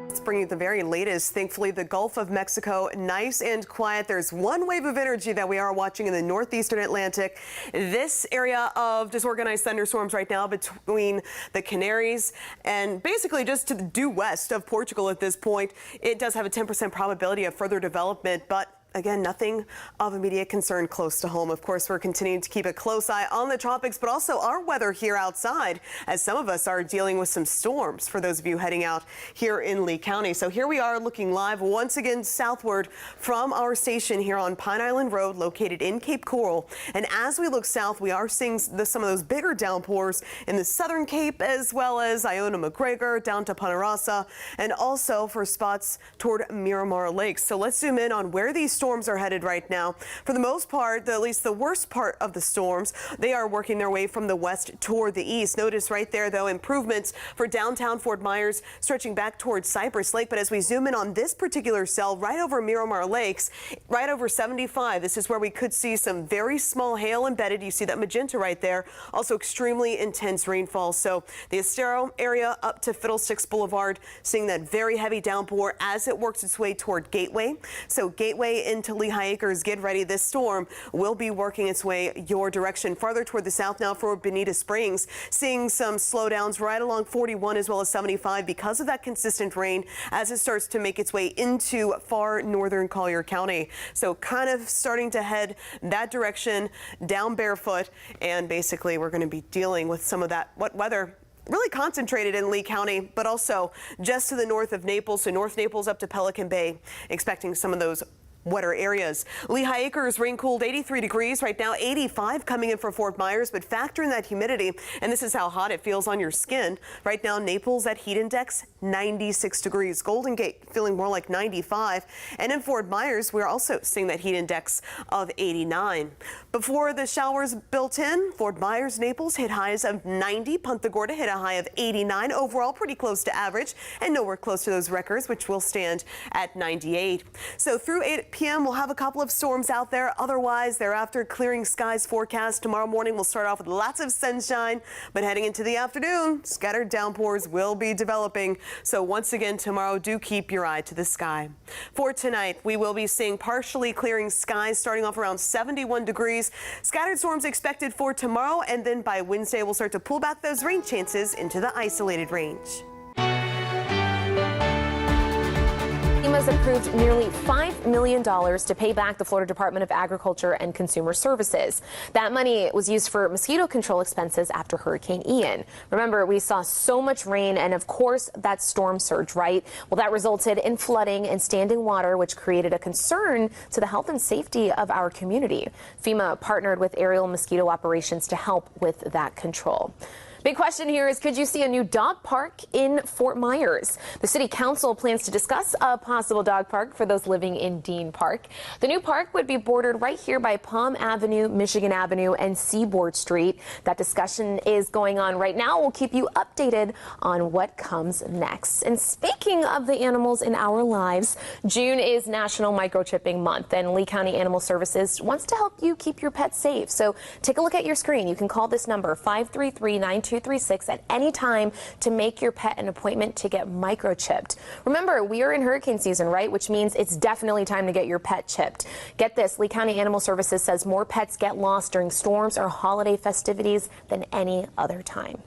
Let's bring you the very latest. Thankfully, the Gulf of Mexico, nice and quiet. There's one wave of energy that we are watching in the northeastern Atlantic. This area of disorganized thunderstorms right now between the Canaries and basically just to the due west of Portugal at this point. It does have a 10% probability of further development, but again, nothing of immediate concern close to home. Of course, we're continuing to keep a close eye on the tropics, but also our weather here outside, as some of us are dealing with some storms for those of you heading out here in Lee County. So here we are looking live once again southward from our station here on Pine Island Road, located in Cape Coral. And as we look south, we are seeing some of those bigger downpours in the southern Cape, as well as Iona McGregor down to Punta Rasa, and also for spots toward Miramar Lakes. So let's zoom in on where these storms are headed right now. For the most part, at least the worst part of the storms, they are working their way from the west toward the east. Notice right there, though, improvements for downtown Fort Myers stretching back towards Cypress Lake. But as we zoom in on this particular cell right over Miramar Lakes, right over 75, this is where we could see some very small hail embedded. You see that magenta right there. Also extremely intense rainfall. So the Estero area up to Fiddlesticks Boulevard, seeing that very heavy downpour as it works its way toward Gateway. So Gateway into Lehigh Acres, get ready. This storm will be working its way your direction. Farther toward the south now for Bonita Springs, seeing some slowdowns right along 41 as well as 75 because of that consistent rain as it starts to make its way into far northern Collier County. So kind of starting to head that direction down barefoot, and basically we're going to be dealing with some of that wet weather really concentrated in Lee County, but also just to the north of Naples, so North Naples up to Pelican Bay, expecting some of those wetter areas. Lehigh Acres rain cooled 83 degrees right now, 85 coming in for Fort Myers, but factor in that humidity, and this is how hot it feels on your skin. Right now, Naples at heat index 96 degrees. Golden Gate feeling more like 95, and in Fort Myers, we're also seeing that heat index of 89. Before the showers built in, Fort Myers, Naples hit highs of 90. Punta Gorda hit a high of 89. Overall, pretty close to average, and nowhere close to those records, which will stand at 98. So through 8 p.m. we'll have a couple of storms out there. Otherwise, thereafter, clearing skies forecast. Tomorrow morning we'll start off with lots of sunshine, but heading into the afternoon, scattered downpours will be developing. So once again, tomorrow, do keep your eye to the sky. For tonight, we will be seeing partially clearing skies starting off around 71 degrees. Scattered storms expected for tomorrow, and then by Wednesday, we'll start to pull back those rain chances into the isolated range. FEMA's approved nearly $5 million to pay back the Florida Department of Agriculture and Consumer Services. That money was used for mosquito control expenses after Hurricane Ian. Remember, we saw so much rain and, of course, that storm surge, right? Well, that resulted in flooding and standing water, which created a concern to the health and safety of our community. FEMA partnered with aerial mosquito operations to help with that control. Big question here is, could you see a new dog park in Fort Myers? The city council plans to discuss a possible dog park for those living in Dean Park. The new park would be bordered right here by Palm Avenue, Michigan Avenue, and Seaboard Street. That discussion is going on right now. We'll keep you updated on what comes next. And speaking of the animals in our lives, June is National Microchipping Month, and Lee County Animal Services wants to help you keep your pets safe. So take a look at your screen. You can call this number, 533-9236, at any time to make your pet an appointment to get microchipped. Remember, we are in hurricane season, right? Which means it's definitely time to get your pet chipped. Get this, Lee County Animal Services says more pets get lost during storms or holiday festivities than any other time.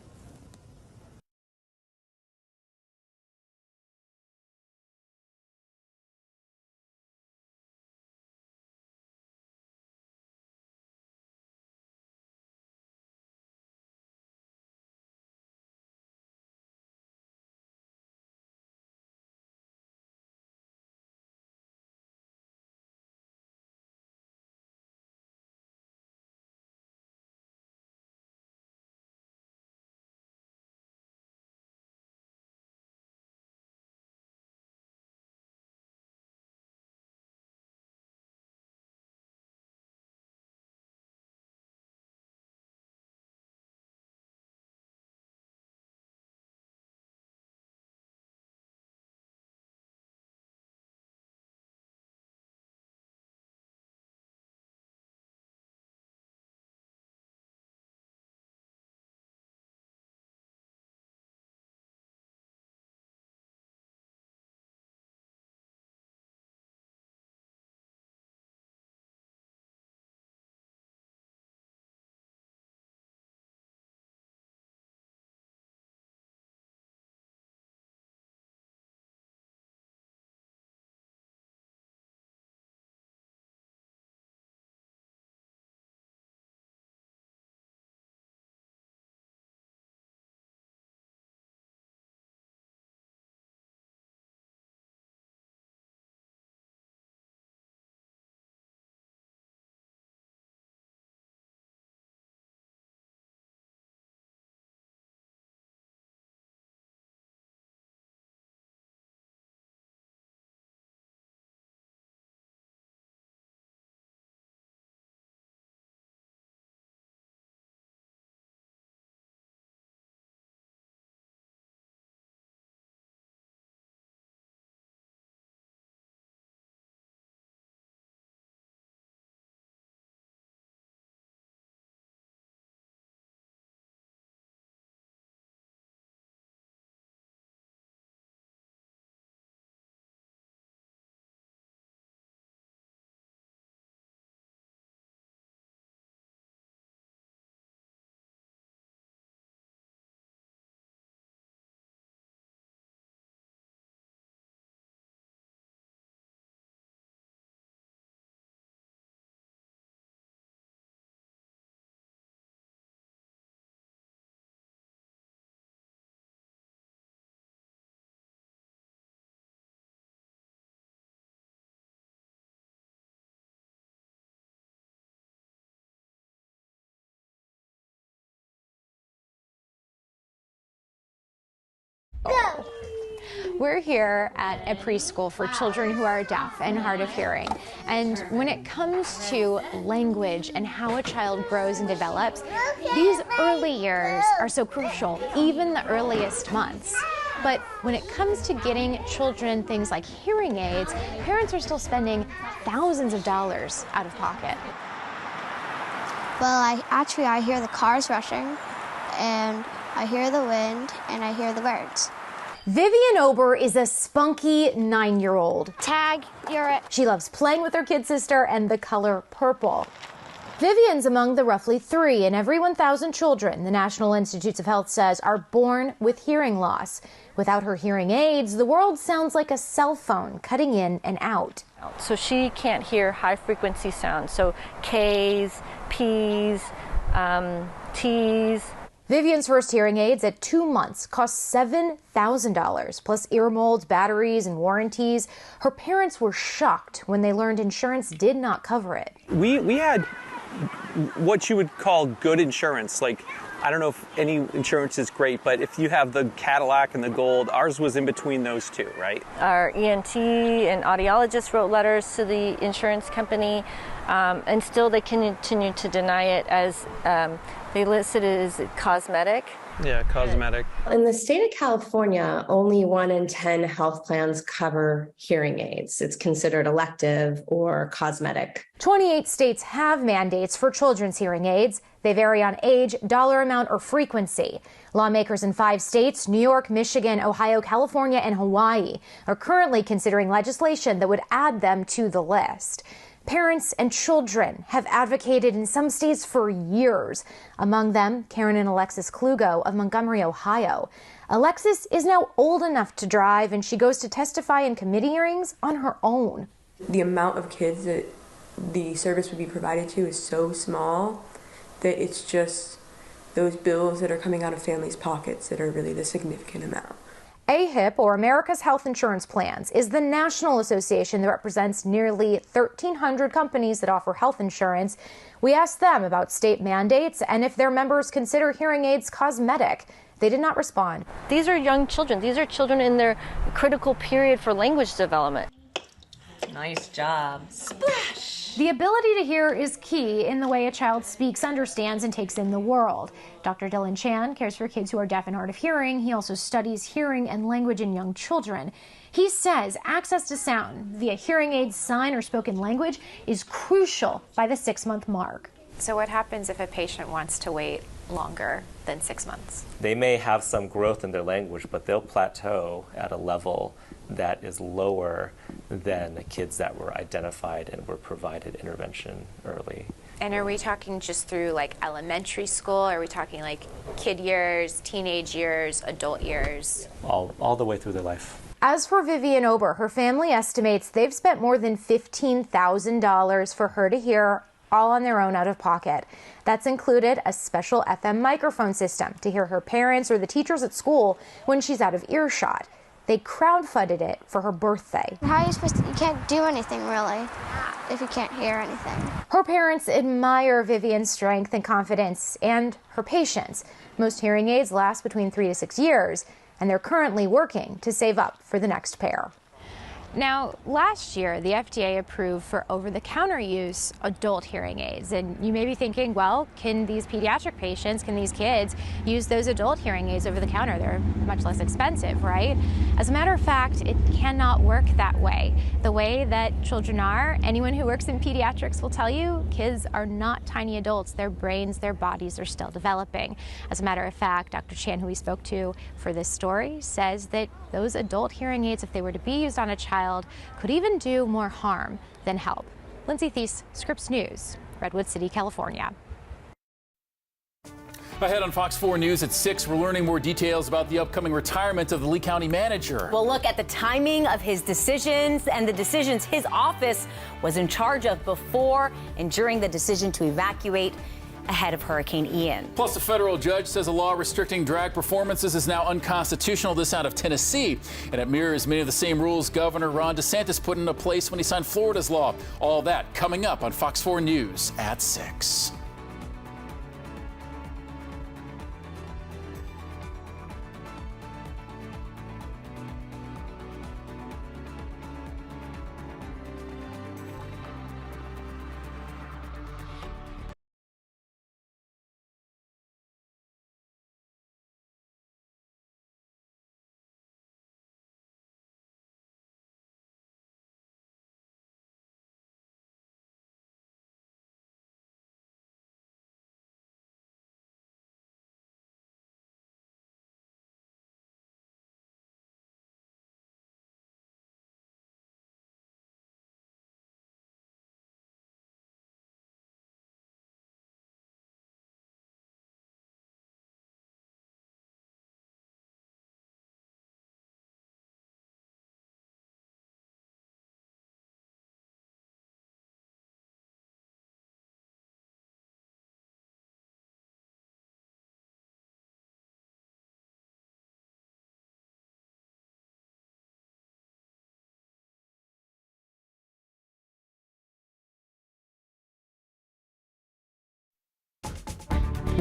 Go! We're here at a preschool for children who are deaf and hard of hearing. And when it comes to language and how a child grows and develops, these early years are so crucial, even the earliest months. But when it comes to getting children things like hearing aids, parents are still spending thousands of dollars out of pocket. Well, I hear the cars rushing, and I hear the wind, and I hear the birds. Vivian Ober is a spunky 9-year-old. Tag, you're it. She loves playing with her kid sister and the color purple. Vivian's among the roughly 3 in every 1,000 children, the National Institutes of Health says, are born with hearing loss. Without her hearing aids, the world sounds like a cell phone cutting in and out. So she can't hear high frequency sounds, so K's, P's, T's. Vivian's first hearing aids at 2 months cost $7,000, plus ear molds, batteries, and warranties. Her parents were shocked when they learned insurance did not cover it. We had what you would call good insurance. Like, I don't know if any insurance is great, but if you have the Cadillac and the Gold, ours was in between those two, right? Our ENT and audiologist wrote letters to the insurance company, and still they continue to deny it as they listed it as cosmetic. Yeah, cosmetic. In the state of California, only 1 in 10 health plans cover hearing aids. It's considered elective or cosmetic. 28 states have mandates for children's hearing aids. They vary on age, dollar amount, or frequency. Lawmakers in 5 states, New York, Michigan, Ohio, California, and Hawaii, are currently considering legislation that would add them to the list. Parents and children have advocated in some states for years. Among them, Karen and Alexis Klugo of Montgomery, Ohio. Alexis is now old enough to drive, and she goes to testify in committee hearings on her own. The amount of kids that the service would be provided to is so small that it's just those bills that are coming out of families' pockets that are really the significant amount. AHIP, or America's Health Insurance Plans, is the national association that represents nearly 1,300 companies that offer health insurance. We asked them about state mandates and if their members consider hearing aids cosmetic. They did not respond. These are young children. These are children in their critical period for language development. Nice job. Splash! The ability to hear is key in the way a child speaks, understands, and takes in the world. Dr. Dylan Chan cares for kids who are deaf and hard of hearing. He also studies hearing and language in young children. He says access to sound via hearing aids, sign, or spoken language is crucial by the 6-month mark. So what happens if a patient wants to wait longer than 6 months? They may have some growth in their language, but they'll plateau at a level that is lower than the kids that were identified and were provided intervention early. And are we talking just through like elementary school? Are we talking like kid years, teenage years, adult years? All the way through their life. As for Vivian Ober, her family estimates they've spent more than $15,000 for her to hear, all on their own out of pocket. That's included a special FM microphone system to hear her parents or the teachers at school when she's out of earshot. They crowdfunded it for her birthday. How are you supposed to? You can't do anything really if you can't hear anything. Her parents admire Vivian's strength and confidence and her patience. Most hearing aids last between 3 to 6 years, and they're currently working to save up for the next pair. Now, last year, the FDA approved for over-the-counter use adult hearing aids. And you may be thinking, well, can these pediatric patients, can these kids use those adult hearing aids over the counter? They're much less expensive, right? As a matter of fact, it cannot work that way. The way that children are, anyone who works in pediatrics will tell you, kids are not tiny adults. Their brains, their bodies are still developing. As a matter of fact, Dr. Chan, who we spoke to for this story, says that those adult hearing aids, if they were to be used on a child, could even do more harm than help. Lindsay Thies, Scripps News, Redwood City, California. Ahead on Fox 4 News at 6, we're learning more details about the upcoming retirement of the Lee County manager. We'll look at the timing of his decisions and the decisions his office was in charge of before and during the decision to evacuate ahead of Hurricane Ian. Plus, a federal judge says a law restricting drag performances is now unconstitutional. This out of Tennessee. And it mirrors many of the same rules Governor Ron DeSantis put into place when he signed Florida's law. All that coming up on Fox 4 News at 6.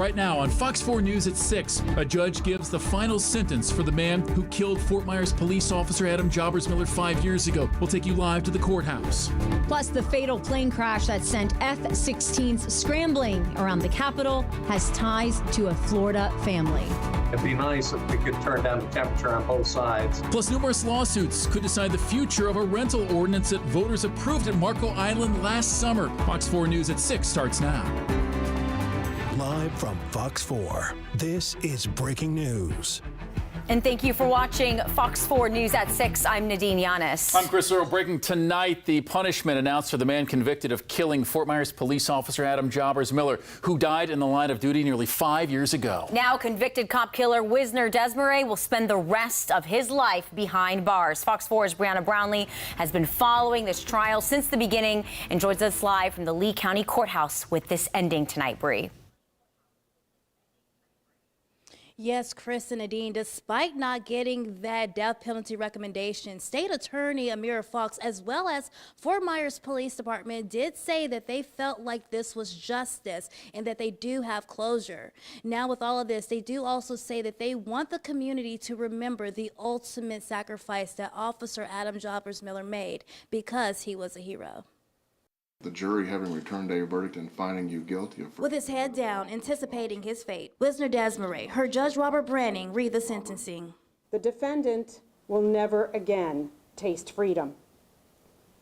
Right now on Fox 4 News at 6, a judge gives the final sentence for the man who killed Fort Myers police officer Adam Jobbers Miller 5 years ago. We'll take you live to the courthouse. Plus, the fatal plane crash that sent F-16s scrambling around the Capitol has ties to a Florida family. It'd be nice if we could turn down the temperature on both sides. Plus, numerous lawsuits could decide the future of a rental ordinance that voters approved at Marco Island last summer. Fox 4 News at 6 starts now. Live from Fox 4, this is breaking news. And thank you for watching Fox 4 News at 6. I'm Nadine Yanis. I'm Chris Earl. Breaking tonight, the punishment announced for the man convicted of killing Fort Myers police officer Adam Jobbers Miller, who died in the line of duty nearly 5 years ago. Now, convicted cop killer Wisner Desmarais will spend the rest of his life behind bars. Fox 4's Brianna Brownlee has been following this trial since the beginning and joins us live from the Lee County Courthouse with this ending tonight, Bree. Yes, Chris and Nadine, despite not getting that death penalty recommendation, State Attorney Amira Fox, as well as Fort Myers Police Department, did say that they felt like this was justice and that they do have closure. Now, with all of this, they do also say that they want the community to remember the ultimate sacrifice that Officer Adam Jobbers Miller made because he was a hero. The jury having returned a verdict and finding you guilty of... With his head down, anticipating his fate, Wisner Desmarais heard Judge Robert Branning read the sentencing. The defendant will never again taste freedom.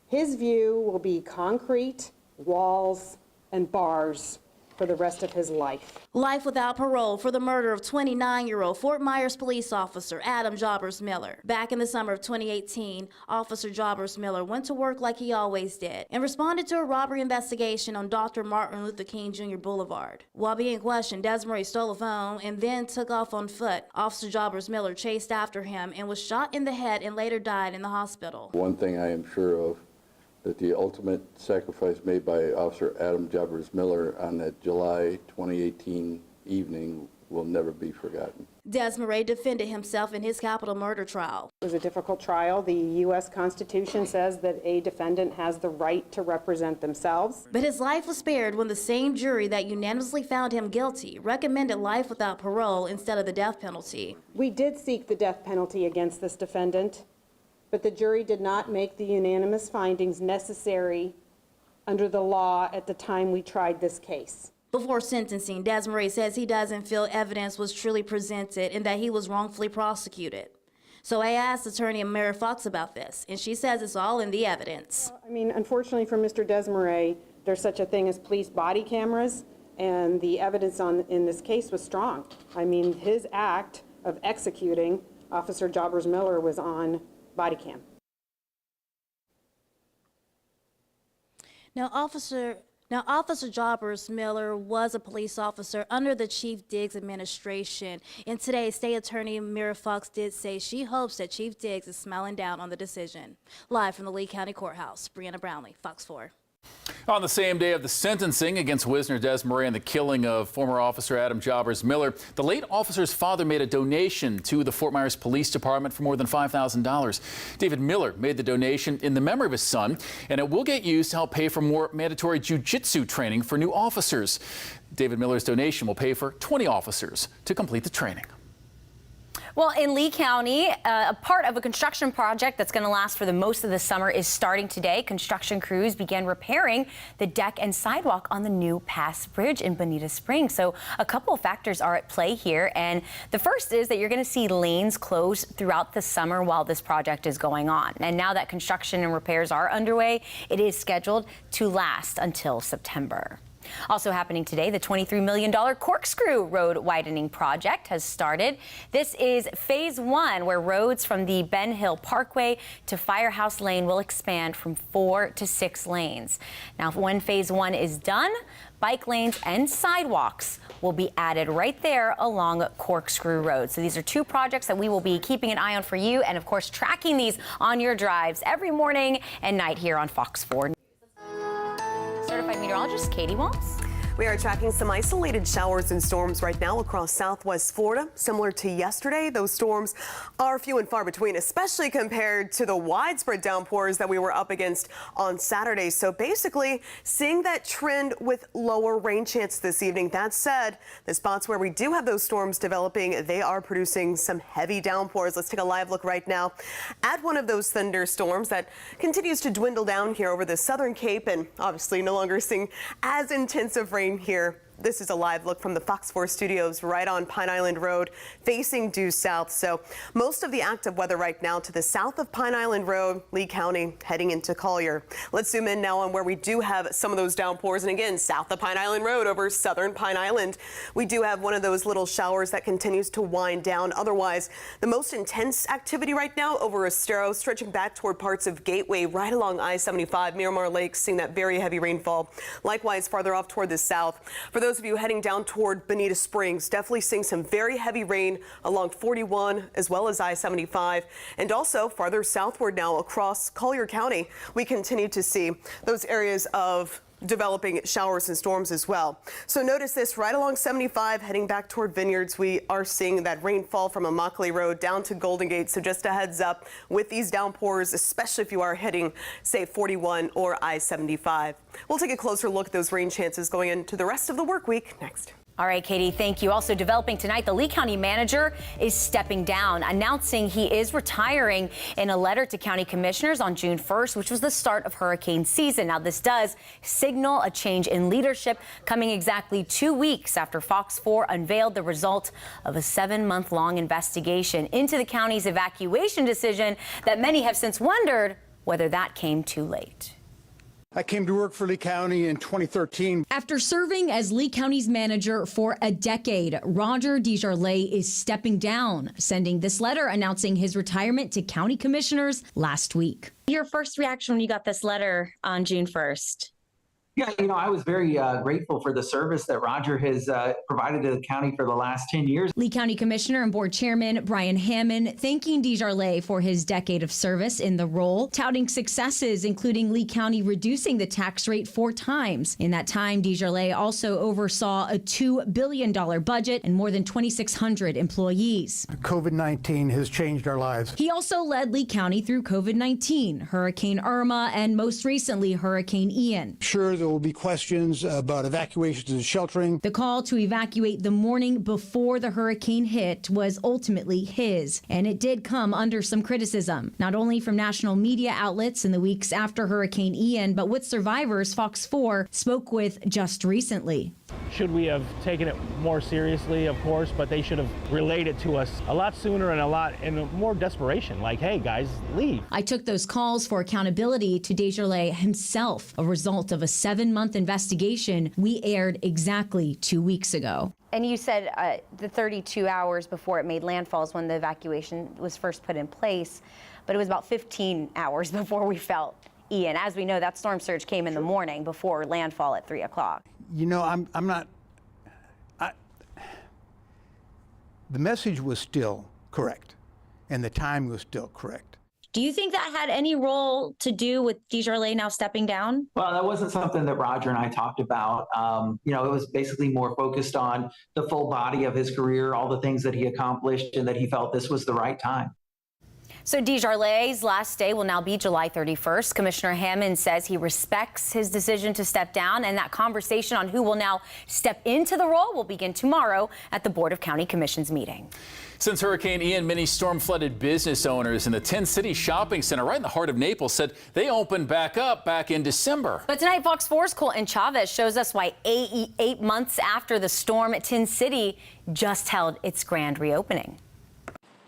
His view will be concrete, walls, and bars for the rest of his life. Life without parole for the murder of 29-year-old Fort Myers police officer Adam Jobbers Miller. Back in the summer of 2018, Officer Jobbers Miller went to work like he always did and responded to a robbery investigation on Dr. Martin Luther King Jr. Boulevard. While being questioned, Desmarais stole a phone and then took off on foot. Officer Jobbers Miller chased after him and was shot in the head and later died in the hospital. One thing I am sure of, that the ultimate sacrifice made by Officer Adam Jobbers Miller on that July 2018 evening will never be forgotten. Desmarais defended himself in his capital murder trial. It was a difficult trial. The U.S. Constitution says that a defendant has the right to represent themselves. But his life was spared when the same jury that unanimously found him guilty recommended life without parole instead of the death penalty. We did seek the death penalty against this defendant, but the jury did not make the unanimous findings necessary under the law at the time we tried this case. Before sentencing, Desmarais says he doesn't feel evidence was truly presented and that he was wrongfully prosecuted. So I asked Attorney Amira Fox about this, and she says it's all in the evidence. Well, I mean, unfortunately for Mr. Desmarais, there's such a thing as police body cameras, and the evidence in this case was strong. I mean, his act of executing Officer Jobbers Miller was on body cam. Now, Officer Jobbers Miller was a police officer under the Chief Diggs administration. And today, State Attorney Amira Fox did say she hopes that Chief Diggs is smiling down on the decision. Live from the Lee County Courthouse, Brianna Brownlee, Fox 4. On the same day of the sentencing against Wisner Desmarais and the killing of former officer Adam Jobbers Miller, the late officer's father made a donation to the Fort Myers Police Department for more than $5,000. David Miller made the donation in the memory of his son, and it will get used to help pay for more mandatory jiu-jitsu training for new officers. David Miller's donation will pay for 20 officers to complete the training. Well, in Lee County, a part of a construction project that's going to last for the most of the summer is starting today. Construction crews began repairing the deck and sidewalk on the new Pass Bridge in Bonita Springs. So a couple of factors are at play here. And the first is that you're going to see lanes closed throughout the summer while this project is going on. And now that construction and repairs are underway, it is scheduled to last until September. Also happening today, the $23 million Corkscrew Road widening project has started. This is phase 1, where roads from the Ben Hill Parkway to Firehouse Lane will expand from 4 to 6 lanes. Now, when phase 1 is done, bike lanes and sidewalks will be added right there along Corkscrew Road. So these are two projects that we will be keeping an eye on for you and, of course, tracking these on your drives every morning and night here on Fox 4. Certified meteorologist Katie Walls. We are tracking some isolated showers and storms right now across southwest Florida. Similar to yesterday, those storms are few and far between, especially compared to the widespread downpours that we were up against on Saturday. So basically seeing that trend with lower rain chance this evening. That said, the spots where we do have those storms developing, they are producing some heavy downpours. Let's take a live look right now at one of those thunderstorms that continues to dwindle down here over the southern Cape, and obviously no longer seeing as intensive rain here. This is a live look from the Fox 4 studios right on Pine Island Road facing due south. So most of the active weather right now to the south of Pine Island Road, Lee County heading into Collier. Let's zoom in now on where we do have some of those downpours. And again, south of Pine Island Road over southern Pine Island, we do have one of those little showers that continues to wind down. Otherwise, the most intense activity right now over Estero, stretching back toward parts of Gateway right along I-75, Miramar Lake, seeing that very heavy rainfall. Likewise, farther off toward the south. For those of you heading down toward Bonita Springs, definitely seeing some very heavy rain along 41 as well as I-75, and also farther southward now across Collier County. We continue to see those areas of developing showers and storms as well. So notice this right along 75 heading back toward Vineyards. We are seeing that rainfall from Immokalee Road down to Golden Gate. So just a heads up with these downpours, especially if you are heading, say, 41 or I-75. We'll take a closer look at those rain chances going into the rest of the work week next. All right, Katie, thank you. Also developing tonight, the Lee County manager is stepping down, announcing he is retiring in a letter to county commissioners on June 1st, which was the start of hurricane season. Now, this does signal a change in leadership coming exactly 2 weeks after Fox 4 unveiled the result of a 7-month-long investigation into the county's evacuation decision that many have since wondered whether that came too late. I came to work for Lee County in 2013. After serving as Lee County's manager for a decade, Roger DeJarlais is stepping down, sending this letter announcing his retirement to county commissioners last week. Your first reaction when you got this letter on June 1st? Yeah, I was very grateful for the service that Roger has provided to the county for the last 10 years. Lee County Commissioner and Board Chairman Brian Hammond thanking DeJarlais for his decade of service in the role, touting successes, including Lee County reducing the tax rate 4 times. In that time, DeJarlais also oversaw a $2 billion budget and more than 2,600 employees. COVID-19 has changed our lives. He also led Lee County through COVID-19, Hurricane Irma, and most recently, Hurricane Ian. Sure, there will be questions about evacuations and sheltering. The call to evacuate the morning before the hurricane hit was ultimately his, and it did come under some criticism, not only from national media outlets in the weeks after Hurricane Ian, but with survivors Fox 4 spoke with just recently. Should we have taken it more seriously? Of course, but they should have relayed it to us a lot sooner and a lot in more desperation, like, hey guys, leave. I took those calls for accountability to DeJarlais himself, a result of a 7-month investigation we aired exactly 2 weeks ago. And you said the 32 hours before it made landfall is when the evacuation was first put in place, but it was about 15 hours before we felt Ian. As we know, that storm surge came in the morning before landfall at 3 o'clock. The message was still correct, and the time was still correct. Do you think that had any role to do with DeJarlais now stepping down? Well, that wasn't something that Roger and I talked about. It was basically more focused on the full body of his career, all the things that he accomplished, and that he felt this was the right time. So DeJarlais' last day will now be July 31st. Commissioner Hammond says he respects his decision to step down, and that conversation on who will now step into the role will begin tomorrow at the Board of County Commissions meeting. Since Hurricane Ian, many storm-flooded business owners in the 10 City Shopping Center right in the heart of Naples said they opened back up back in December. But tonight, Fox 4's Colton Chavez shows us why 8 months after the storm at 10 City just held its grand reopening.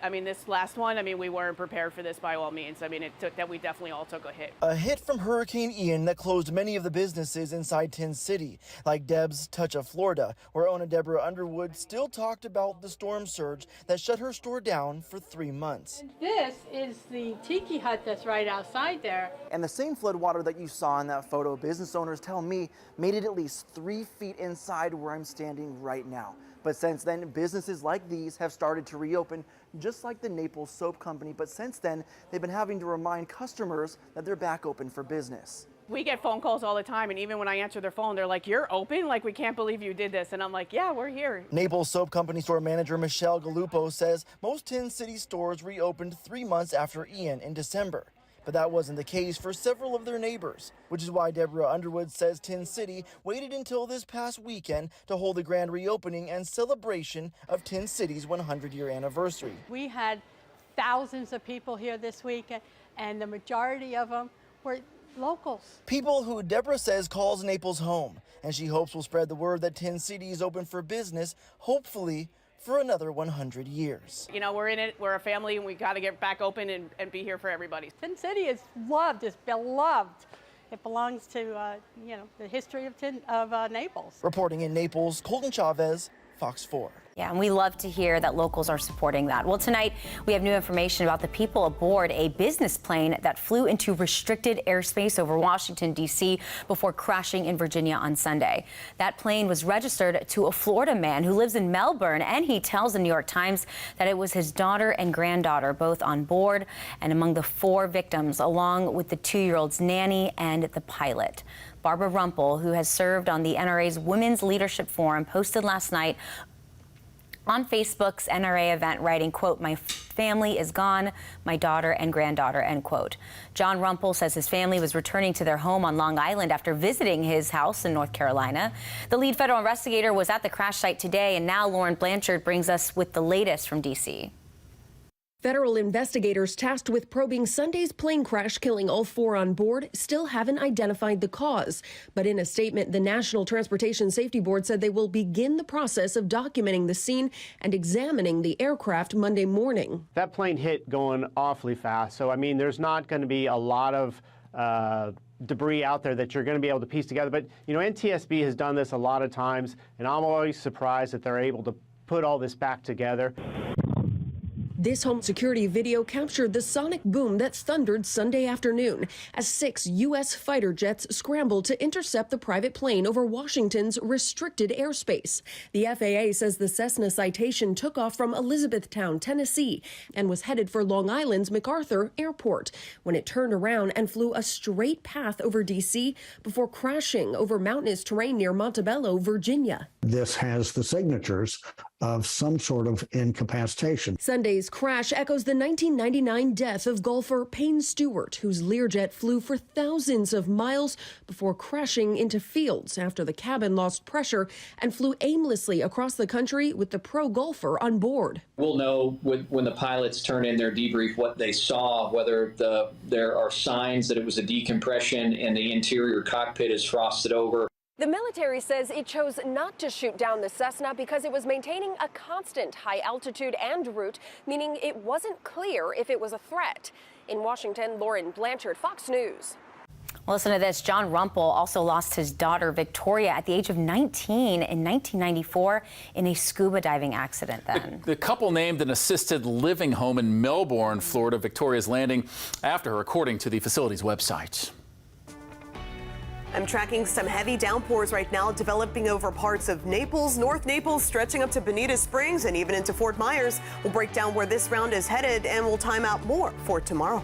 I mean, this last one, we weren't prepared for this by all means. We definitely all took a hit. A hit from Hurricane Ian that closed many of the businesses inside 10 City, like Deb's Touch of Florida, where owner Deborah Underwood still talked about the storm surge that shut her store down for 3 months. And this is the tiki hut that's right outside there. And the same floodwater that you saw in that photo, business owners tell me, made it at least 3 feet inside where I'm standing right now. But since then, businesses like these have started to reopen, just like the Naples Soap Company. But since then, they've been having to remind customers that they're back open for business. We get phone calls all the time, and even when I answer their phone, they're like, "You're open? Like, we can't believe you did this." And I'm like, "Yeah, we're here." Naples Soap Company store manager Michelle Gallupo says most Tin City stores reopened 3 months after Ian in December. But that wasn't the case for several of their neighbors, which is why Deborah Underwood says Tin City waited until this past weekend to hold the grand reopening and celebration of Tin City's 100-year anniversary. We had thousands of people here this week, and the majority of them were locals. People who Deborah says calls Naples home, and she hopes will spread the word that Tin City is open for business, hopefully for another 100 years. You know, we're in it, we're a family, and we got to get back open and be here for everybody. Tin City is loved, it's beloved. It belongs to, you know, the history of Naples. Reporting in Naples, Colton Chavez, Fox 4. Yeah, and we love to hear that locals are supporting that. Well, tonight we have new information about the people aboard a business plane that flew into restricted airspace over Washington, D.C. before crashing in Virginia on Sunday. That plane was registered to a Florida man who lives in Melbourne, and he tells the New York Times that it was his daughter and granddaughter both on board and among the 4 victims, along with the 2-year-old's nanny and the pilot. Barbara Rumpel, who has served on the NRA's Women's Leadership Forum, posted last night on Facebook's NRA event, writing, quote, "My family is gone, my daughter and granddaughter," end quote. John Rumpel says his family was returning to their home on Long Island after visiting his house in North Carolina. The lead federal investigator was at the crash site today, and now Lauren Blanchard brings us with the latest from D.C. Federal investigators tasked with probing Sunday's plane crash killing all 4 on board still haven't identified the cause. But in a statement, the National Transportation Safety Board said they will begin the process of documenting the scene and examining the aircraft Monday morning. That plane hit going awfully fast, so I mean, there's not going to be a lot of debris out there that you're going to be able to piece together. But, you know, NTSB has done this a lot of times, and I'm always surprised that they're able to put all this back together. This home security video captured the sonic boom that thundered Sunday afternoon as 6 U.S. fighter jets scrambled to intercept the private plane over Washington's restricted airspace. The FAA says the Cessna Citation took off from Elizabethtown, Tennessee, and was headed for Long Island's MacArthur Airport when it turned around and flew a straight path over D.C. before crashing over mountainous terrain near Montebello, Virginia. This has the signatures of some sort of incapacitation. Sunday's crash echoes the 1999 death of golfer Payne Stewart, whose Learjet flew for thousands of miles before crashing into fields after the cabin lost pressure and flew aimlessly across the country with the pro golfer on board. We'll know when the pilots turn in their debrief what they saw, whether there are signs that it was a decompression and the interior cockpit is frosted over. The military says it chose not to shoot down the Cessna because it was maintaining a constant high altitude and route, meaning it wasn't clear if it was a threat. In Washington, Lauren Blanchard, Fox News. Listen to this. John Rumpel also lost his daughter, Victoria, at the age of 19 in 1994 in a scuba diving accident then. The couple named an assisted living home in Melbourne, Florida, Victoria's Landing, after her, according to the facility's website. I'm tracking some heavy downpours right now developing over parts of Naples, North Naples, stretching up to Bonita Springs and even into Fort Myers. We'll break down where this round is headed and we'll time out more for tomorrow.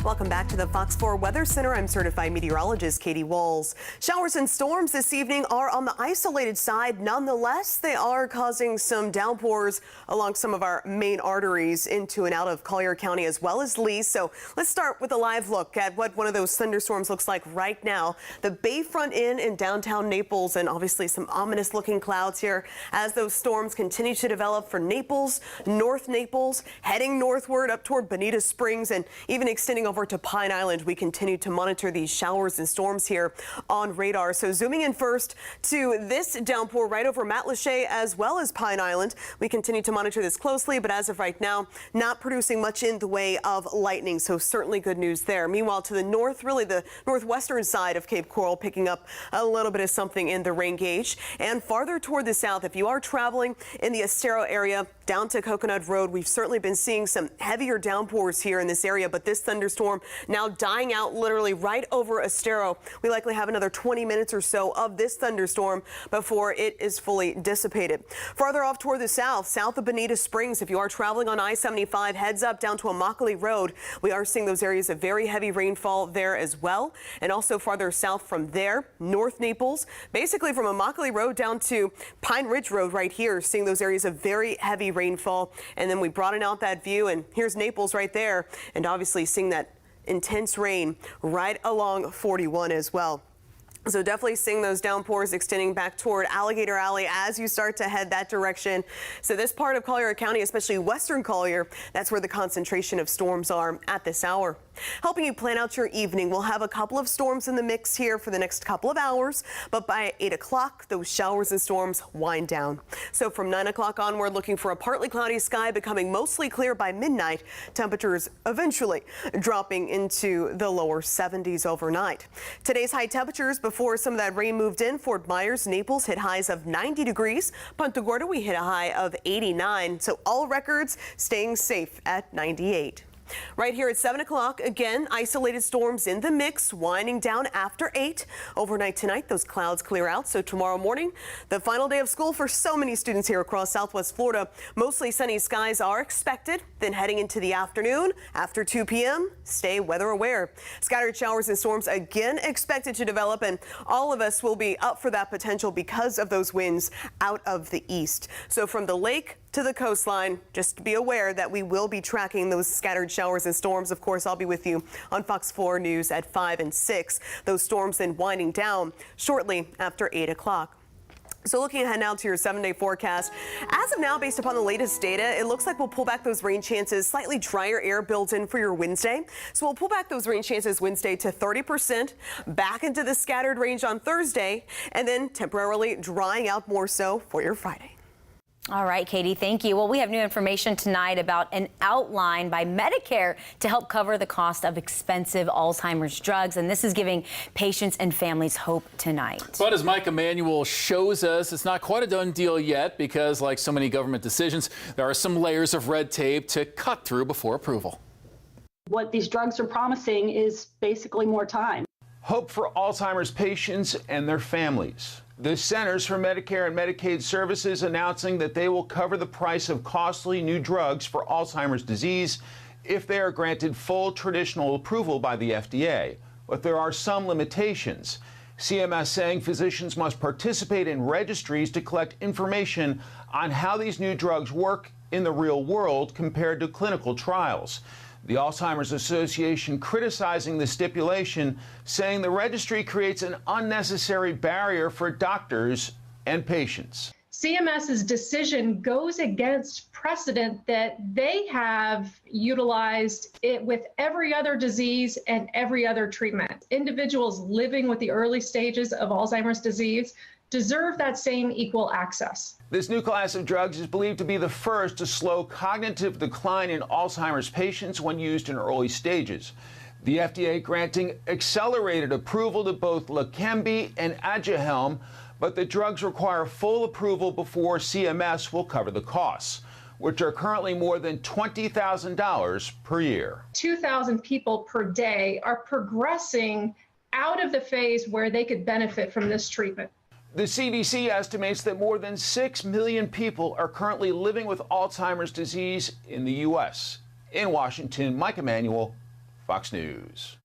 Welcome back to the Fox 4 Weather Center. I'm certified meteorologist Katie Walls. Showers and storms this evening are on the isolated side. Nonetheless, they are causing some downpours along some of our main arteries into and out of Collier County as well as Lee. So let's start with a live look at what one of those thunderstorms looks like right now. The Bayfront Inn in downtown Naples, and obviously some ominous looking clouds here as those storms continue to develop for Naples, North Naples, heading northward up toward Bonita Springs and even extending over to Pine Island. We continue to monitor these showers and storms here on radar. So zooming in first to this downpour right over Matlacha as well as Pine Island. We continue to monitor this closely, but as of right now, not producing much in the way of lightning. So certainly good news there. Meanwhile, to the north, really the northwestern side of Cape Coral, picking up a little bit of something in the rain gauge. And farther toward the south, if you are traveling in the Estero area down to Coconut Road, we've certainly been seeing some heavier downpours here in this area, but this thunderstorm now dying out literally right over Estero. We likely have another 20 minutes or so of this thunderstorm before it is fully dissipated. Farther off toward the south of Bonita Springs, if you are traveling on I-75, heads up down to Immokalee Road. We are seeing those areas of very heavy rainfall there as well. And also farther south from there, North Naples, basically from Immokalee Road down to Pine Ridge Road right here, seeing those areas of very heavy rainfall. And then we broaden out that view, and here's Naples right there, and obviously seeing that intense rain right along 41 as well. So definitely seeing those downpours extending back toward Alligator Alley as you start to head that direction. So this part of Collier County, especially western Collier, that's where the concentration of storms are at this hour. Helping you plan out your evening, we'll have a couple of storms in the mix here for the next couple of hours, but by 8 o'clock, those showers and storms wind down. So from 9 o'clock onward, looking for a partly cloudy sky becoming mostly clear by midnight. Temperatures eventually dropping into the lower 70s overnight. Today's high temperatures before some of that rain moved in, Fort Myers, Naples hit highs of 90 degrees. Punta Gorda, we hit a high of 89. So all records staying safe at 98. Right here at 7 o'clock, again, isolated storms in the mix, winding down after 8. Overnight tonight, those clouds clear out. So tomorrow morning, the final day of school for so many students here across Southwest Florida. Mostly sunny skies are expected. Then heading into the afternoon, after 2 p.m., stay weather aware. Scattered showers and storms again expected to develop, and all of us will be up for that potential because of those winds out of the east. So from the lake to the coastline, just be aware that we will be tracking those scattered showers and storms. Of course, I'll be with you on Fox 4 News at 5 and 6. Those storms then winding down shortly after 8 o'clock. So looking ahead now to your 7-day forecast. As of now, based upon the latest data, it looks like we'll pull back those rain chances. Slightly drier air builds in for your Wednesday. So we'll pull back those rain chances Wednesday to 30%, back into the scattered range on Thursday, and then temporarily drying out more so for your Friday. All right, Katie, thank you. Well, we have new information tonight about an outline by Medicare to help cover the cost of expensive Alzheimer's drugs. And this is giving patients and families hope tonight. But as Mike Emanuel shows us, it's not quite a done deal yet because, like so many government decisions, there are some layers of red tape to cut through before approval. What these drugs are promising is basically more time. Hope for Alzheimer's patients and their families. The Centers for Medicare and Medicaid Services announcing that they will cover the price of costly new drugs for Alzheimer's disease if they are granted full traditional approval by the FDA. But there are some limitations. CMS saying physicians must participate in registries to collect information on how these new drugs work in the real world compared to clinical trials. The Alzheimer's Association criticizing the stipulation, saying the registry creates an unnecessary barrier for doctors and patients. CMS's decision goes against precedent that they have utilized it with every other disease and every other treatment. Individuals living with the early stages of Alzheimer's disease deserve that same equal access. This new class of drugs is believed to be the first to slow cognitive decline in Alzheimer's patients when used in early stages. The FDA granting accelerated approval to both Leqembi and Aduhelm, but the drugs require full approval before CMS will cover the costs, which are currently more than $20,000 per year. 2,000 people per day are progressing out of the phase where they could benefit from this treatment. The CDC estimates that more than 6 million people are currently living with Alzheimer's disease in the U.S. In Washington, Mike Emanuel, Fox News.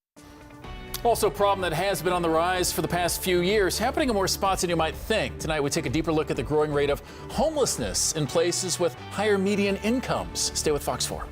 Also, a problem that has been on the rise for the past few years, happening in more spots than you might think. Tonight, we take a deeper look at the growing rate of homelessness in places with higher median incomes. Stay with Fox 4.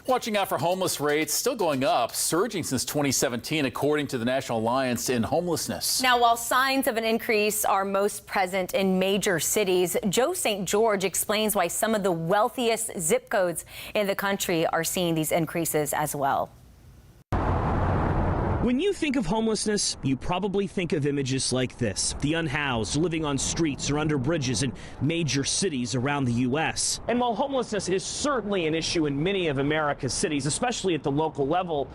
Watching out for homeless rates still going up, surging since 2017, according to the National Alliance in Homelessness. Now, while signs of an increase are most present in major cities, Joe St. George explains why some of the wealthiest zip codes in the country are seeing these increases as well. When you think of homelessness, you probably think of images like this: the unhoused living on streets or under bridges in major cities around the U.S. And while homelessness is certainly an issue in many of America's cities, especially at the local level,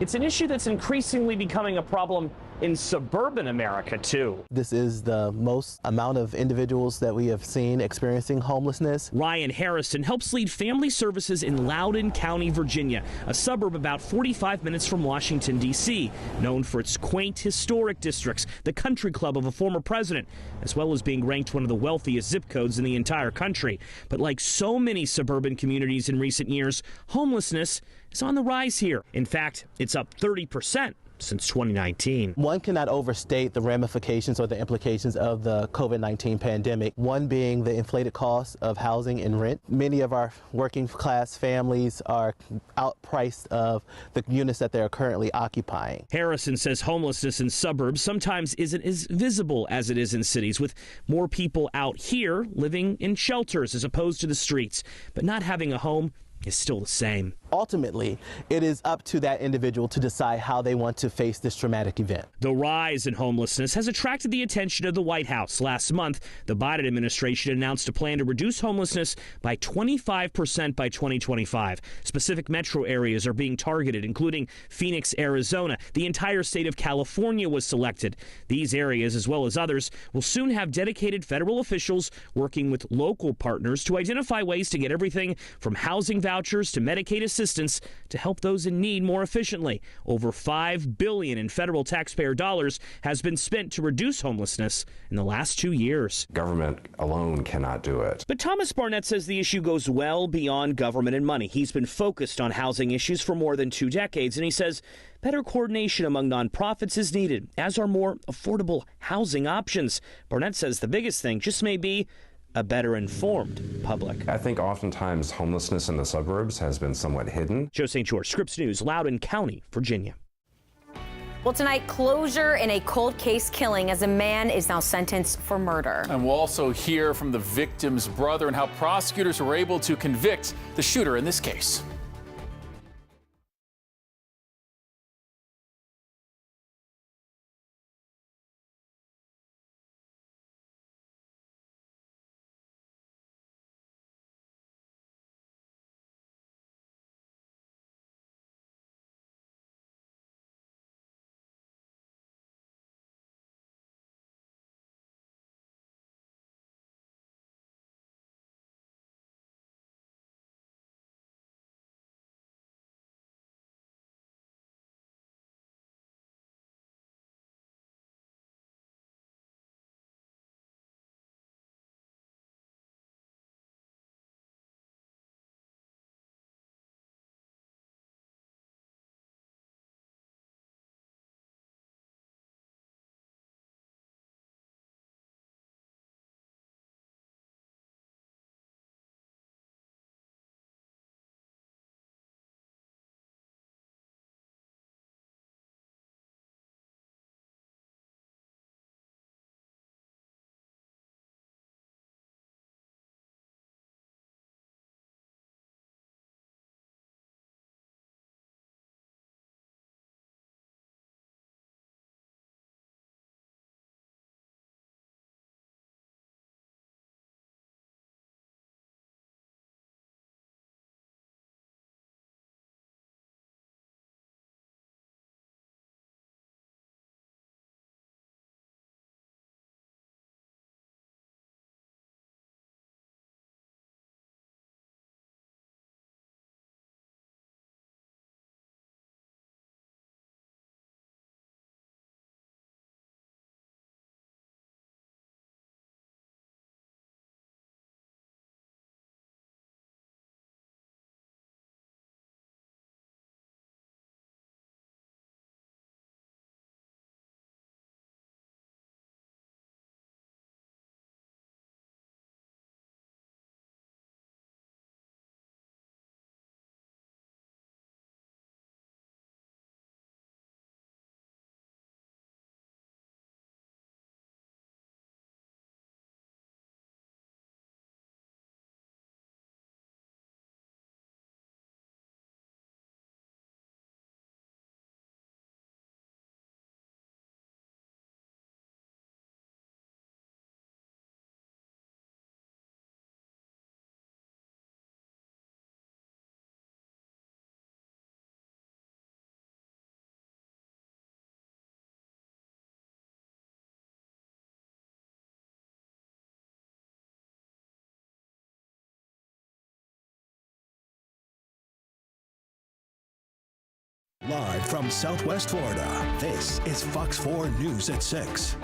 it's an issue that's increasingly becoming a problem in suburban America, too. This is the most amount of individuals that we have seen experiencing homelessness. Ryan Harrison helps lead family services in Loudoun County, Virginia, a suburb about 45 minutes from Washington, D.C., known for its quaint historic districts, the country club of a former president, as well as being ranked one of the wealthiest zip codes in the entire country. But like so many suburban communities in recent years, homelessness is on the rise here. In fact, it's up 30% since 2019. One cannot overstate the ramifications or the implications of the COVID-19 pandemic, one being the inflated cost of housing and rent. Many of our working class families are outpriced of the units that they're currently occupying. Harrison says homelessness in suburbs sometimes isn't as visible as it is in cities, with more people out here living in shelters as opposed to the streets. But not having a home is still the same. Ultimately, it is up to that individual to decide how they want to face this traumatic event. The rise in homelessness has attracted the attention of the White House. Last month, the Biden administration announced a plan to reduce homelessness by 25% by 2025. Specific metro areas are being targeted, including Phoenix, Arizona. The entire state of California was selected. These areas, as well as others, will soon have dedicated federal officials working with local partners to identify ways to get everything from housing vouchers to Medicaid assistance to help those in need more efficiently. Over $5 billion in federal taxpayer dollars has been spent to reduce homelessness in the last 2 years. Government alone cannot do it. But Thomas Barnett says the issue goes well beyond government and money. He's been focused on housing issues for more than 2 decades, and he says better coordination among nonprofits is needed, as are more affordable housing options. Barnett says the biggest thing just may be a better informed public. I think oftentimes homelessness in the suburbs has been somewhat hidden. Joe St. George, Scripps News, Loudoun County, Virginia. Well, tonight, closure in a cold case killing as a man is now sentenced for murder. And we'll also hear from the victim's brother and how prosecutors were able to convict the shooter in this case. Live from Southwest Florida, this is Fox 4 News at 6.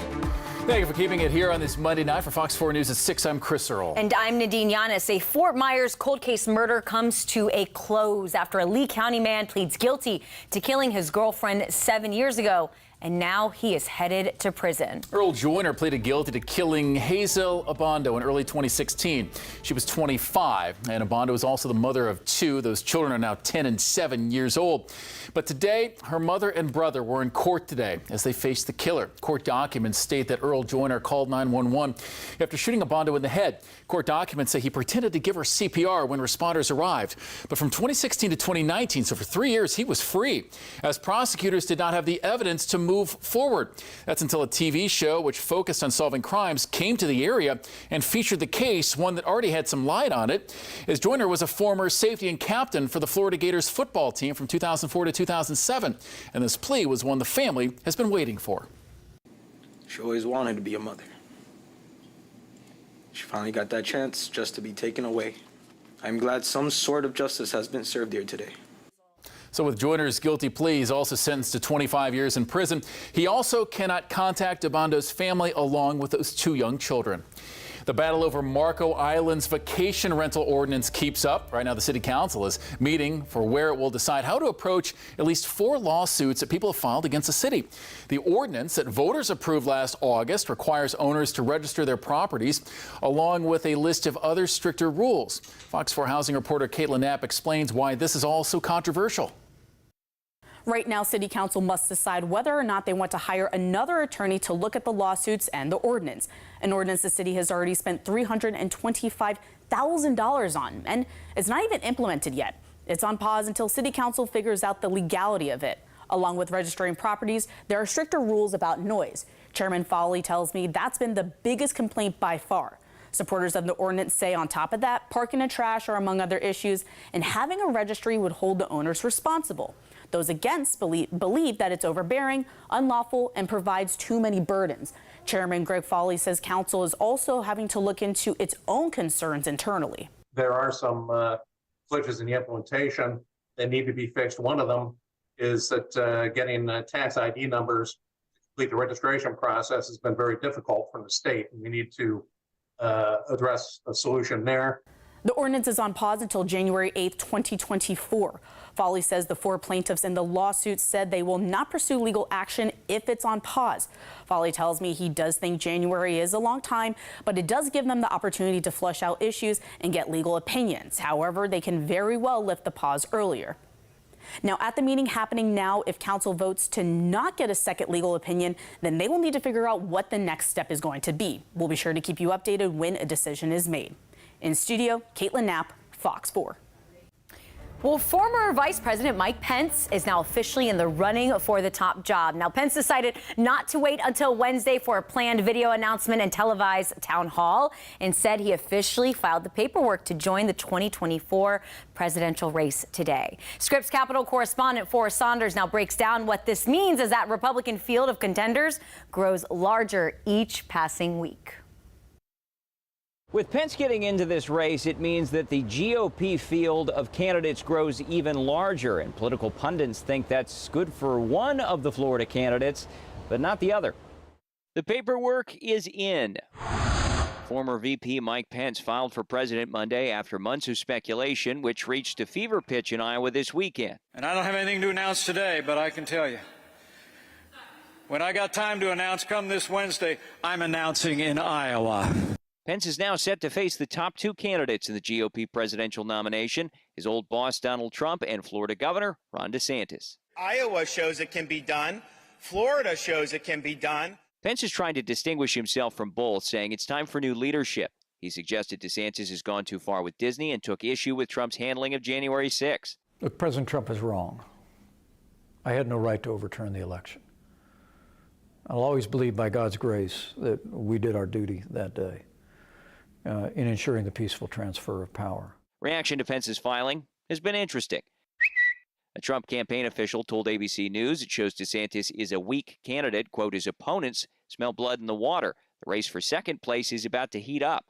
Thank you for keeping it here on this Monday night. For Fox 4 News at 6, I'm Chris Earl. And I'm Nadine Yanis. A Fort Myers cold case murder comes to a close after a Lee County man pleads guilty to killing his girlfriend 7 years ago. and now he is headed to prison. Earl Joyner pleaded guilty to killing Hazel Abondo in early 2016. She was 25, and Abondo is also the mother of 2. Those children are now 10 and 7 years old. But today, her mother and brother were in court today as they faced the killer. Court documents state that Earl Joyner called 911 after shooting Abondo in the head. Court documents say he pretended to give her CPR when responders arrived. But from 2016 to 2019, so for 3 years, he was free, as prosecutors did not have the evidence to move forward. That's until a TV show which focused on solving crimes came to the area and featured the case, one that already had some light on it, as Joyner was a former safety and captain for the Florida Gators football team from 2004 to 2007. And this plea was one the family has been waiting for. She always wanted to be a mother. She finally got that chance just to be taken away. I'm glad some sort of justice has been served here today. So with Joyner's guilty plea, he's also sentenced to 25 years in prison. He also cannot contact Abondo's family along with those 2 young children. The battle over Marco Island's vacation rental ordinance keeps up. Right now, the city council is meeting for where it will decide how to approach at least 4 lawsuits that people have filed against the city. The ordinance that voters approved last August requires owners to register their properties, along with a list of other stricter rules. Fox 4 housing reporter Caitlin Knapp explains why this is all so controversial. Right now, City Council must decide whether or not they want to hire another attorney to look at the lawsuits and the ordinance. An ordinance the city has already spent $325,000 on, and it's not even implemented yet. It's on pause until City Council figures out the legality of it. Along with registering properties, there are stricter rules about noise. Chairman Foley tells me that's been the biggest complaint by far. Supporters of the ordinance say on top of that, parking and trash are among other issues, and having a registry would hold the owners responsible. Those against believe that it's overbearing, unlawful, and provides too many burdens. Chairman Greg Foley says council is also having to look into its own concerns internally. There are some glitches in the implementation that need to be fixed. One of them is that getting tax ID numbers to complete the registration process has been very difficult from the state, and we need to address a solution there. The ordinance is on pause until January 8th, 2024. Foley says the 4 plaintiffs in the lawsuit said they will not pursue legal action if it's on pause. Foley tells me he does think January is a long time, but it does give them the opportunity to flush out issues and get legal opinions. However, they can very well lift the pause earlier. Now, at the meeting happening now, if council votes to not get a second legal opinion, then they will need to figure out what the next step is going to be. We'll be sure to keep you updated when a decision is made. In studio, Caitlin Knapp, Fox 4. Well, former Vice President Mike Pence is now officially in the running for the top job. Now, Pence decided not to wait until Wednesday for a planned video announcement and televised town hall. Instead, he officially filed the paperwork to join the 2024 presidential race today. Scripps Capitol correspondent Forrest Saunders now breaks down what this means as that Republican field of contenders grows larger each passing week. With Pence getting into this race, it means that the GOP field of candidates grows even larger, and political pundits think that's good for one of the Florida candidates, but not the other. The paperwork is in. Former VP Mike Pence filed for president Monday after months of speculation, which reached a fever pitch in Iowa this weekend. And I don't have anything to announce today, but I can tell you, when I got time to announce come this Wednesday, I'm announcing in Iowa. Pence is now set to face the top 2 candidates in the GOP presidential nomination, his old boss Donald Trump and Florida Governor Ron DeSantis. Iowa shows it can be done. Florida shows it can be done. Pence is trying to distinguish himself from both, saying it's time for new leadership. He suggested DeSantis has gone too far with Disney and took issue with Trump's handling of January 6. Look, President Trump is wrong. I had no right to overturn the election. I'll always believe by God's grace that we did our duty that day. In ensuring the peaceful transfer of power. Reaction to Pence's filing has been interesting. A Trump campaign official told ABC News it shows DeSantis is a weak candidate. Quote, his opponents smell blood in the water. The race for second place is about to heat up.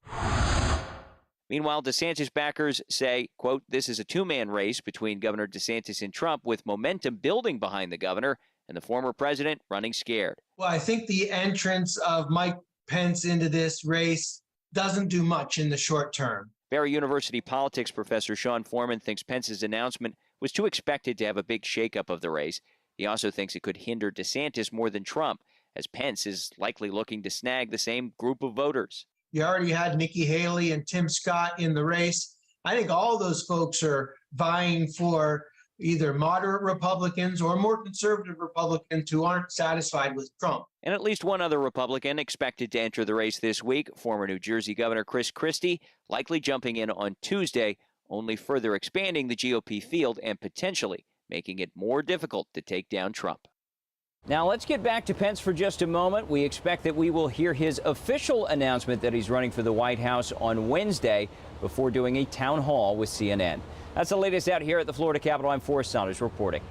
Meanwhile, DeSantis backers say, quote, this is a 2-man race between Governor DeSantis and Trump, with momentum building behind the governor and the former president running scared. Well, I think the entrance of Mike Pence into this race doesn't do much in the short term. Barry University politics professor Sean Foreman thinks Pence's announcement was too expected to have a big shakeup of the race. He also thinks it could hinder DeSantis more than Trump, as Pence is likely looking to snag the same group of voters. You already had Nikki Haley and Tim Scott in the race. I think all those folks are vying for either moderate Republicans or more conservative Republicans who aren't satisfied with Trump. And at least one other Republican expected to enter the race this week, former New Jersey Governor Chris Christie, likely jumping in on Tuesday, only further expanding the GOP field and potentially making it more difficult to take down Trump. Now let's get back to Pence for just a moment. We expect that we will hear his official announcement that he's running for the White House on Wednesday before doing a town hall with CNN. That's the latest out here at the Florida Capitol. I'm Forrest Saunders reporting.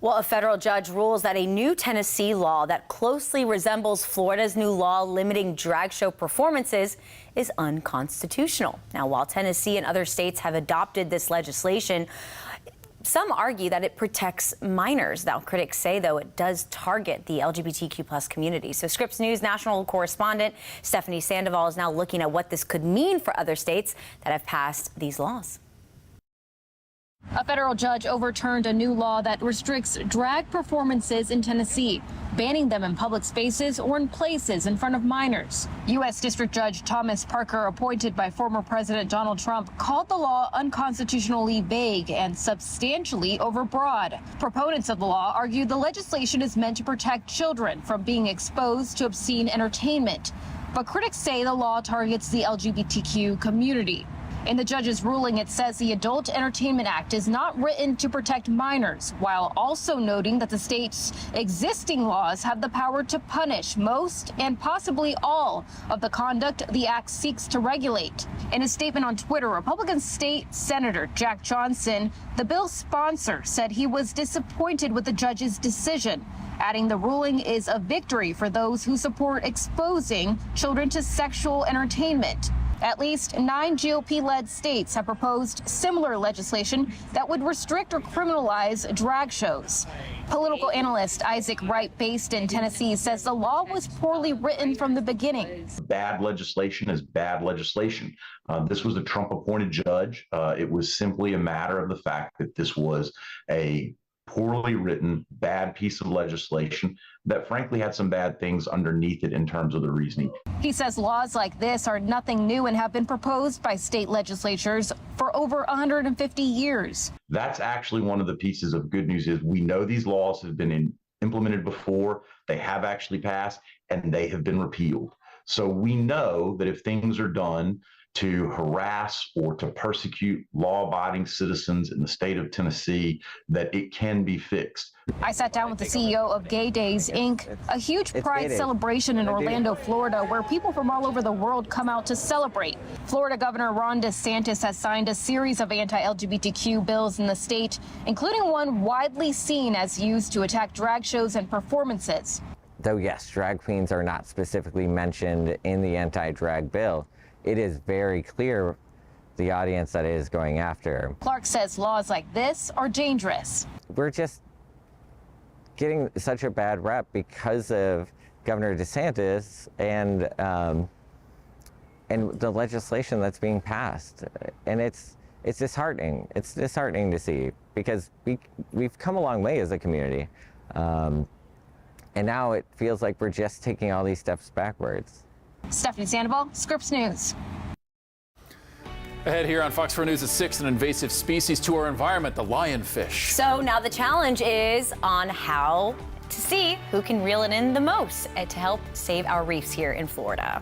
Well, a federal judge rules that a new Tennessee law that closely resembles Florida's new law limiting drag show performances is unconstitutional. Now, while Tennessee and other states have adopted this legislation, some argue that it protects minors. Now, critics say, though, it does target the LGBTQ+ community. So Scripps News national correspondent Stephanie Sandoval is now looking at what this could mean for other states that have passed these laws. A federal judge overturned a new law that restricts drag performances in Tennessee, banning them in public spaces or in places in front of minors. U.S. District Judge Thomas Parker, appointed by former President Donald Trump, called the law unconstitutionally vague and substantially overbroad. Proponents of the law argue the legislation is meant to protect children from being exposed to obscene entertainment. But critics say the law targets the LGBTQ community. In the judge's ruling, it says the Adult Entertainment Act is not written to protect minors, while also noting that the state's existing laws have the power to punish most and possibly all of the conduct the act seeks to regulate. In a statement on Twitter, Republican State Senator Jack Johnson, the bill's sponsor, said he was disappointed with the judge's decision, adding the ruling is a victory for those who support exposing children to sexual entertainment. At least 9 GOP-led states have proposed similar legislation that would restrict or criminalize drag shows. Political analyst Isaac Wright, based in Tennessee, says the law was poorly written from the beginning. Bad legislation is bad legislation. This was a Trump-appointed judge. It was simply a matter of the fact that this was a poorly written, bad piece of legislation that frankly had some bad things underneath it in terms of the reasoning. He says laws like this are nothing new and have been proposed by state legislatures for over 150 years. That's actually one of the pieces of good news is we know these laws have been implemented before, they have actually passed, and they have been repealed. So we know that if things are done to harass or to persecute law-abiding citizens in the state of Tennessee, that it can be fixed. I sat down with the CEO of Gay Days, Inc., a huge pride celebration in Orlando, Florida, where people from all over the world come out to celebrate. Florida Governor Ron DeSantis has signed a series of anti-LGBTQ bills in the state, including one widely seen as used to attack drag shows and performances. Though, yes, drag queens are not specifically mentioned in the anti-drag bill, it is very clear the audience that it is going after. Clark says laws like this are dangerous. We're just getting such a bad rep because of Governor DeSantis and the legislation that's being passed. And it's disheartening. It's disheartening to see because we've come a long way as a community. And now it feels like we're just taking all these steps backwards. Stephanie Sandoval, Scripps News. Ahead here on Fox 4 News at 6, an invasive species to our environment, the lionfish. So now the challenge is on how to see who can reel it in the most to help save our reefs here in Florida.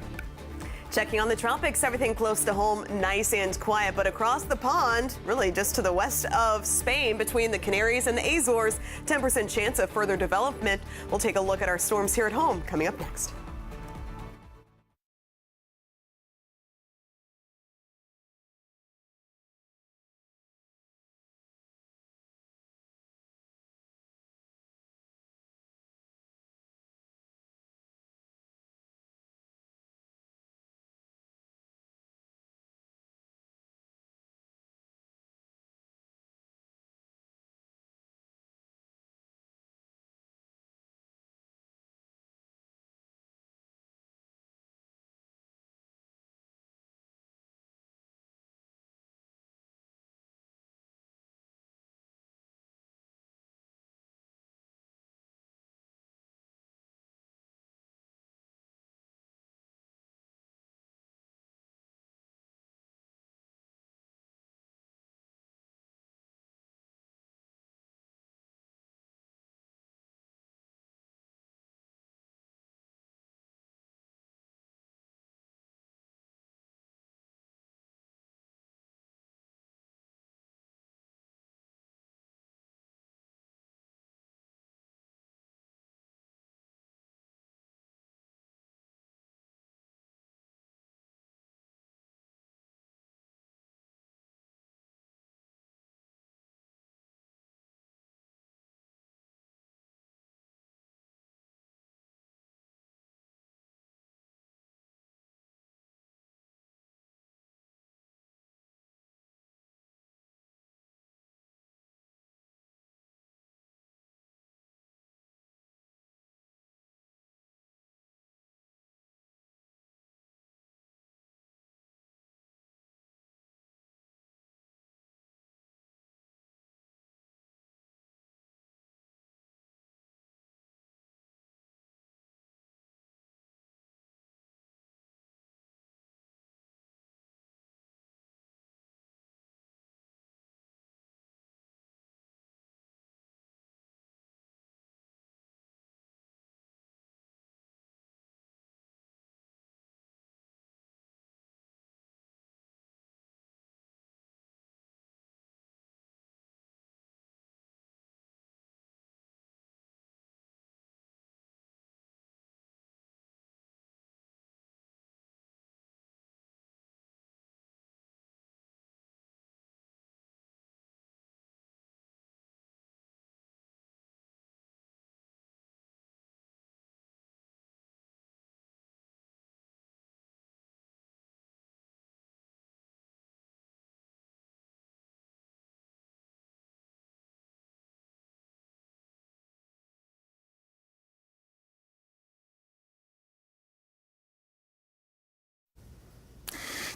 Checking on the tropics, everything close to home, nice and quiet, but across the pond, really just to the west of Spain, between the Canaries and the Azores, 10% chance of further development. We'll take a look at our storms here at home coming up next.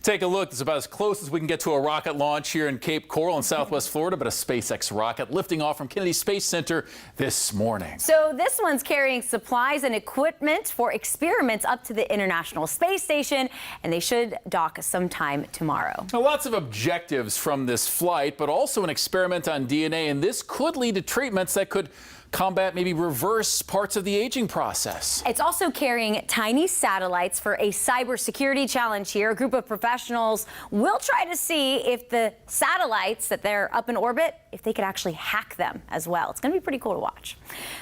Take a look. It's about as close as we can get to a rocket launch here in Cape Coral in Southwest Florida, but a SpaceX rocket lifting off from Kennedy Space Center this morning. So this one's carrying supplies and equipment for experiments up to the International Space Station, and they should dock sometime tomorrow. Now, lots of objectives from this flight, but also an experiment on DNA, and this could lead to treatments that could combat, maybe reverse parts of the aging process. It's also carrying tiny satellites for a cybersecurity challenge here. A group of professionals will try to see if the satellites that they're up in orbit, if they could actually hack them as well. It's going to be pretty cool to watch.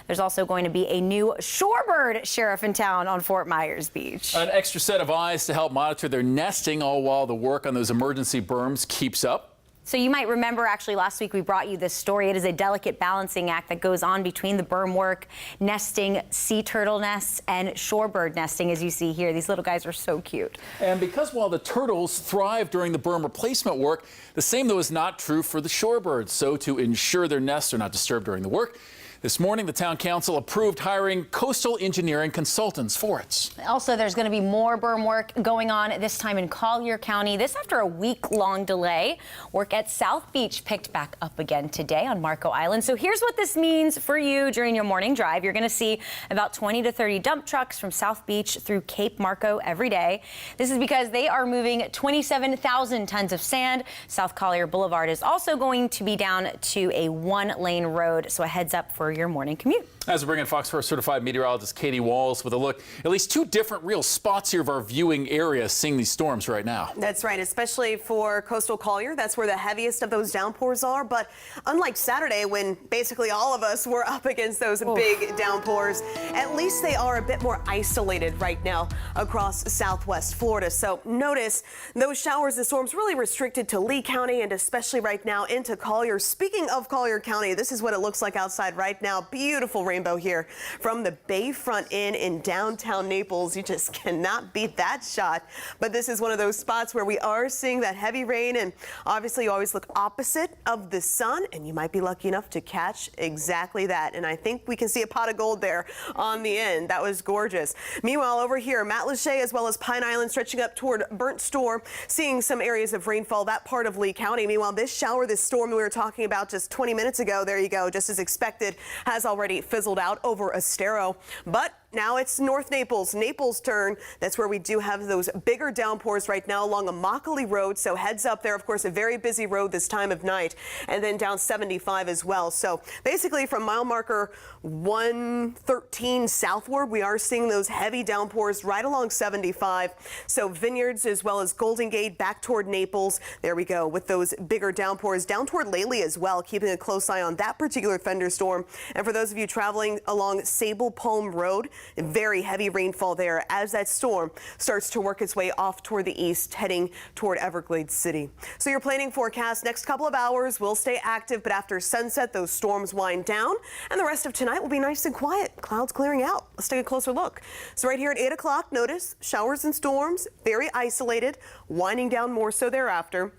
There's also going to be a new shorebird sheriff in town on Fort Myers Beach. An extra set of eyes to help monitor their nesting, all while the work on those emergency berms keeps up. So you might remember, actually, last week we brought you this story. It is a delicate balancing act that goes on between the berm work, nesting sea turtle nests, and shorebird nesting, as you see here. These little guys are so cute. And because while the turtles thrive during the berm replacement work, the same, though, is not true for the shorebirds. So to ensure their nests are not disturbed during the work, this morning, the town council approved hiring coastal engineering consultants for it. Also, there's going to be more berm work going on, this time in Collier County. This after a week-long delay. Work at South Beach picked back up again today on Marco Island. So here's what this means for you during your morning drive. You're going to see about 20 to 30 dump trucks from South Beach through Cape Marco every day. This is because they are moving 27,000 tons of sand. South Collier Boulevard is also going to be down to a one-lane road. So a heads up for your morning commute. As we bring in Fox 4 certified meteorologist Katie Walls with a look at least two different real spots here of our viewing area seeing these storms right now. That's right, especially for coastal Collier. That's where the heaviest of those downpours are. But unlike Saturday, when basically all of us were up against those big downpours, at least they are a bit more isolated right now across southwest Florida. So notice those showers and storms really restricted to Lee County and especially right now into Collier. Speaking of Collier County, this is what it looks like outside right now. Beautiful rainbow here from the Bayfront Inn in downtown Naples. You just cannot beat that shot. But this is one of those spots where we are seeing that heavy rain, and obviously you always look opposite of the sun, and you might be lucky enough to catch exactly that. And I think we can see a pot of gold there on the end. That was gorgeous. Meanwhile, over here, Matlacha as well as Pine Island stretching up toward Burnt Store, seeing some areas of rainfall, that part of Lee County. Meanwhile, this shower, this storm we were talking about just 20 minutes ago, there you go, just as expected, has already fizzled out over Estero. But now it's North Naples' turn. That's where we do have those bigger downpours right now along Immokalee Road. So heads up there, of course, a very busy road this time of night, and then down 75 as well. So basically from mile marker 113 southward, we are seeing those heavy downpours right along 75. So Vineyards as well as Golden Gate back toward Naples. There we go with those bigger downpours down toward Lely as well, keeping a close eye on that particular thunderstorm. And for those of you traveling along Sable Palm Road, very heavy rainfall there as that storm starts to work its way off toward the east, heading toward Everglades City. So your planning forecast, next couple of hours will stay active, but after sunset, those storms wind down, and the rest of tonight will be nice and quiet. Clouds clearing out. Let's take a closer look. So right here at 8 o'clock, notice showers and storms, very isolated, winding down more so thereafter.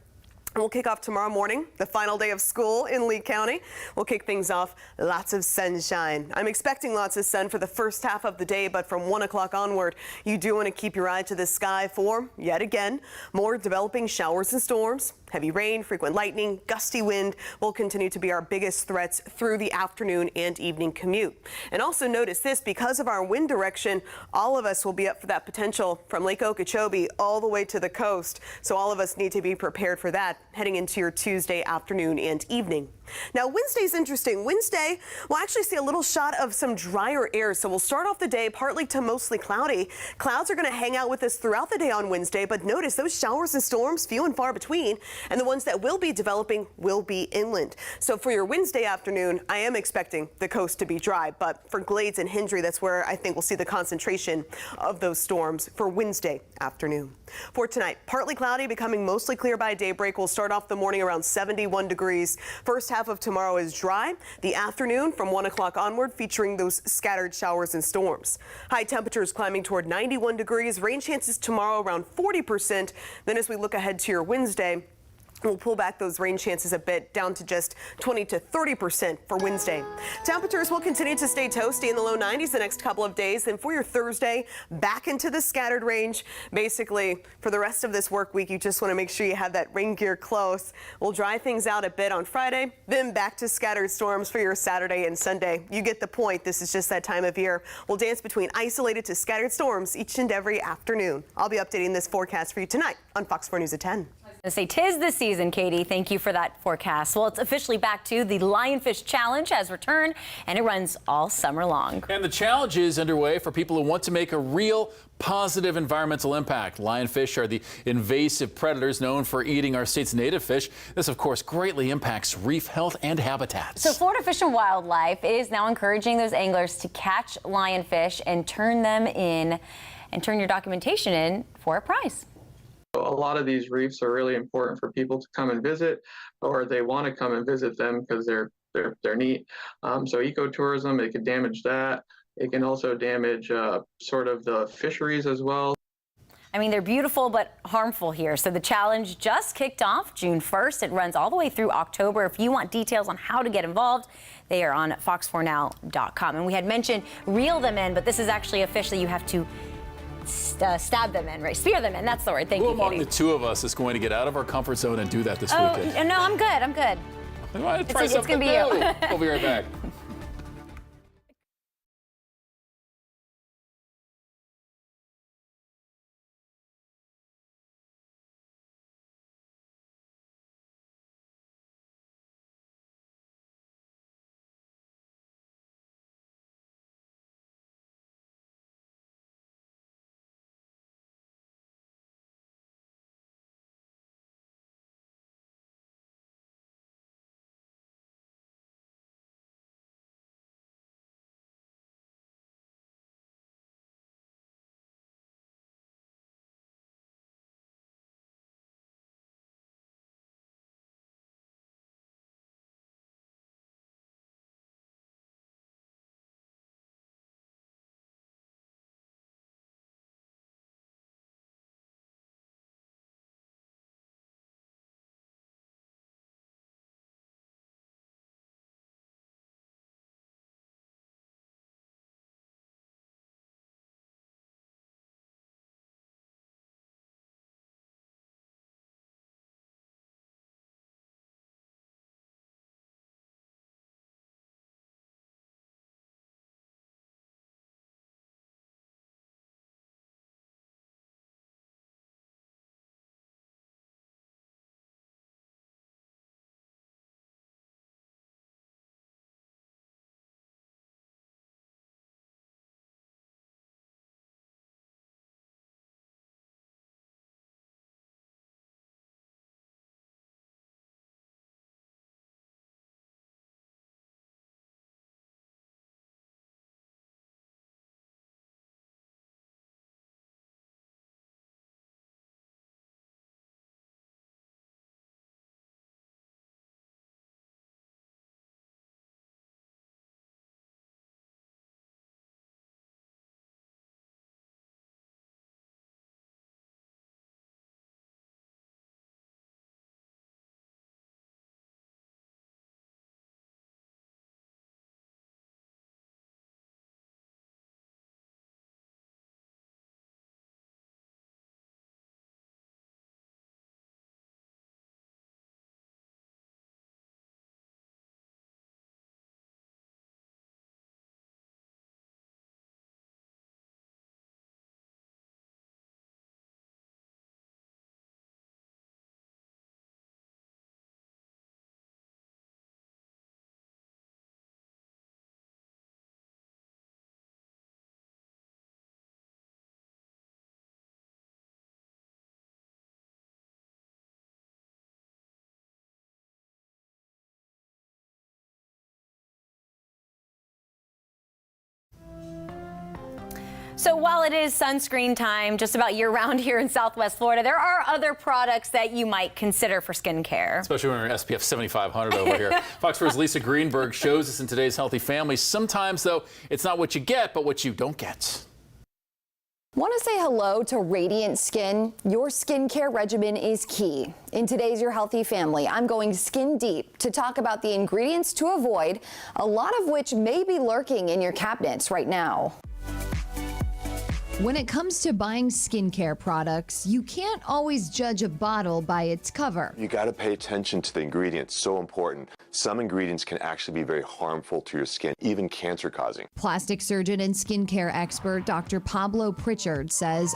We'll kick off tomorrow morning, the final day of school in Lee County. We'll kick things off, lots of sunshine. I'm expecting lots of sun for the first half of the day, but from 1 o'clock onward, you do want to keep your eye to the sky for, yet again, more developing showers and storms. Heavy rain, frequent lightning, gusty wind will continue to be our biggest threats through the afternoon and evening commute. And also notice this, because of our wind direction, all of us will be up for that potential from Lake Okeechobee all the way to the coast. So all of us need to be prepared for that heading into your Tuesday afternoon and evening. Now, Wednesday's interesting. Wednesday, we'll actually see a little shot of some drier air. So we'll start off the day partly to mostly cloudy. Clouds are going to hang out with us throughout the day on Wednesday, but notice those showers and storms few and far between, and the ones that will be developing will be inland. So for your Wednesday afternoon, I am expecting the coast to be dry, but for Glades and Hendry, that's where I think we'll see the concentration of those storms for Wednesday afternoon. For tonight, partly cloudy, becoming mostly clear by daybreak. We'll start off the morning around 71 degrees. First half of tomorrow is dry. The afternoon from 1 o'clock onward featuring those scattered showers and storms. High temperatures climbing toward 91 degrees. Rain chances tomorrow around 40%. Then as we look ahead to your Wednesday, We'll pull back those rain chances a bit, down to just 20 to 30% for Wednesday. Temperatures will continue to stay toasty in the low 90s the next couple of days. Then for your Thursday, back into the scattered range. Basically, for the rest of this work week, you just want to make sure you have that rain gear close. We'll dry things out a bit on Friday, then back to scattered storms for your Saturday and Sunday. You get the point. This is just that time of year. We'll dance between isolated to scattered storms each and every afternoon. I'll be updating this forecast for you tonight on Fox 4 News at 10. I say 'tis the season, Katie. Thank you for that forecast. Well, it's officially back to the Lionfish Challenge has returned, and it runs all summer long. And the challenge is underway for people who want to make a real positive environmental impact. Lionfish are the invasive predators known for eating our state's native fish. This, of course, greatly impacts reef health and habitats. So Florida Fish and Wildlife is now encouraging those anglers to catch lionfish and turn your documentation in for a prize. A lot of these reefs are really important for people to come and visit, or they want to come and visit them because they're neat. So ecotourism, it could damage that. It can also damage sort of the fisheries as well. I mean, they're beautiful but harmful here. So the challenge just kicked off June 1st. It runs all the way through October. If you want details on how to get involved, they are on fox4now.com. And we had mentioned reel them in, but this is actually officially you have to stab them in, right? Spear them in. That's the word. Thank you, Katie. Who among the two of us is going to get out of our comfort zone and do that this weekend? No, I'm good. I'm good. It's going to be you. We'll be right back. So while it is sunscreen time just about year-round here in Southwest Florida, there are other products that you might consider for skincare. Especially when we're SPF 7500 over here. Fox 4's Lisa Greenberg shows us in today's Healthy Family. Sometimes, though, it's not what you get, but what you don't get. Want to say hello to radiant skin? Your skincare regimen is key. In today's Your Healthy Family, I'm going skin deep to talk about the ingredients to avoid, a lot of which may be lurking in your cabinets right now. When it comes to buying skincare products, you can't always judge a bottle by its cover. You got to pay attention to the ingredients, so important. Some ingredients can actually be very harmful to your skin, even cancer-causing. Plastic surgeon and skincare expert Dr. Pablo Pritchard says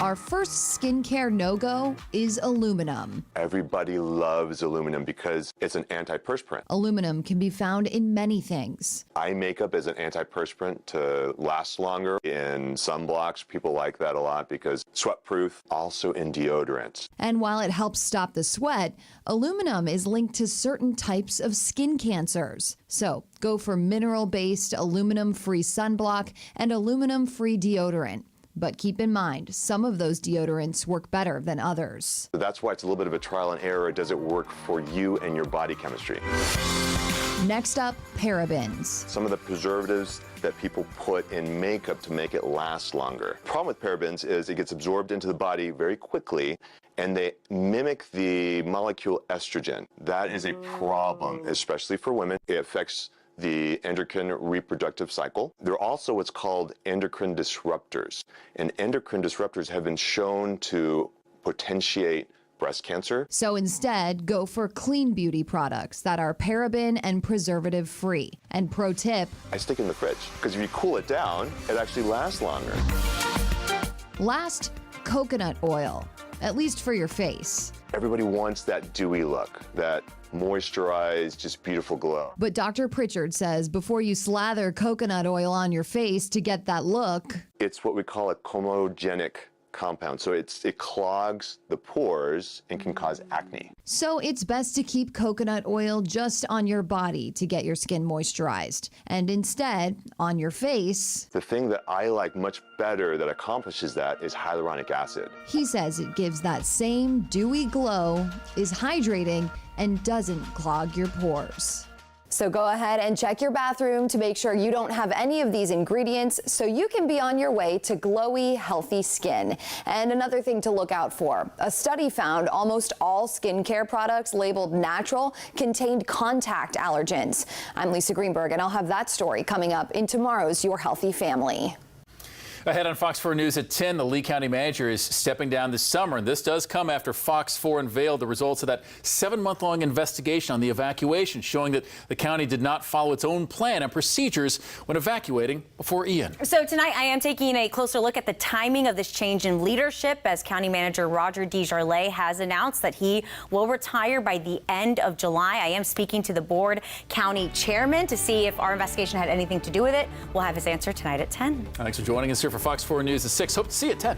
our first skincare no-go is aluminum. Everybody loves aluminum because it's an antiperspirant. Aluminum can be found in many things. Eye makeup is an antiperspirant to last longer. In sunblocks, people like that a lot because sweat-proof, also in deodorants. And while it helps stop the sweat, aluminum is linked to certain types of skin cancers. So go for mineral-based aluminum-free sunblock and aluminum-free deodorant. But keep in mind, some of those deodorants work better than others. So that's why it's a little bit of a trial and error. Does it work for you and your body chemistry? Next up, parabens. Some of the preservatives that people put in makeup to make it last longer. The problem with parabens is it gets absorbed into the body very quickly, and they mimic the molecule estrogen. That is a problem, especially for women. It affects the endocrine reproductive cycle. They're also what's called endocrine disruptors. And endocrine disruptors have been shown to potentiate breast cancer. So instead, go for clean beauty products that are paraben and preservative free. And pro tip, I stick it in the fridge because if you cool it down, it actually lasts longer. Last, coconut oil, at least for your face. Everybody wants that dewy look, that moisturized, just beautiful glow. But Dr. Pritchard says before you slather coconut oil on your face to get that look, it's what we call a comedogenic compound. So it clogs the pores and can cause acne. So it's best to keep coconut oil just on your body to get your skin moisturized. And instead, on your face. The thing that I like much better that accomplishes that is hyaluronic acid. He says it gives that same dewy glow, is hydrating, and doesn't clog your pores. So go ahead and check your bathroom to make sure you don't have any of these ingredients so you can be on your way to glowy, healthy skin. And another thing to look out for, a study found almost all skincare products labeled natural contained contact allergens. I'm Lisa Greenberg, and I'll have that story coming up in tomorrow's Your Healthy Family. Ahead on Fox 4 News at 10, the Lee County manager is stepping down this summer, and this does come after Fox 4 unveiled the results of that 7-month-long investigation on the evacuation, showing that the county did not follow its own plan and procedures when evacuating before Ian. So tonight I am taking a closer look at the timing of this change in leadership, as County Manager Roger DeJarlais has announced that he will retire by the end of July. I am speaking to the board county chairman to see if our investigation had anything to do with it. We'll have his answer tonight at 10. Thanks for joining us here for Fox 4 News at 6. Hope to see you at 10.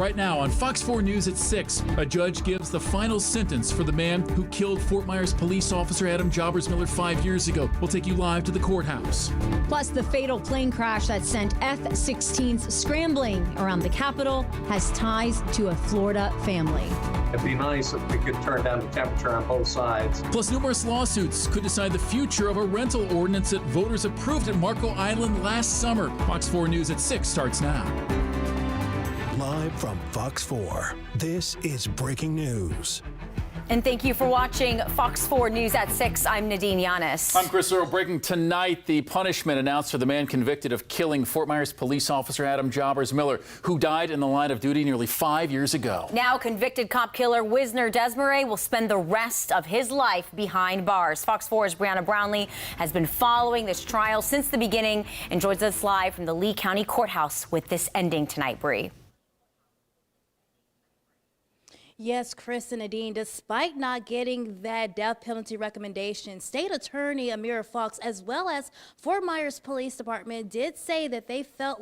Right now on Fox 4 News at 6, a judge gives the final sentence for the man who killed Fort Myers police officer Adam Jobbers-Miller 5 years ago. We'll take you live to the courthouse. Plus, the fatal plane crash that sent F-16s scrambling around the Capitol has ties to a Florida family. It'd be nice if we could turn down the temperature on both sides. Plus, numerous lawsuits could decide the future of a rental ordinance that voters approved at Marco Island last summer. Fox 4 News at 6 starts now. Live from Fox 4, this is breaking news. And thank you for watching Fox 4 News at 6. I'm Nadine Yanis. I'm Chris Earl. Breaking tonight, the punishment announced for the man convicted of killing Fort Myers police officer Adam Jobbers-Miller, who died in the line of duty nearly 5 years ago. Now convicted cop killer Wisner Desmarais will spend the rest of his life behind bars. Fox 4's Brianna Brownlee has been following this trial since the beginning and joins us live from the Lee County Courthouse with this ending tonight, Bree. Yes, Chris and Nadine, despite not getting that death penalty recommendation, State Attorney Amira Fox, as well as Fort Myers Police Department, did say that they felt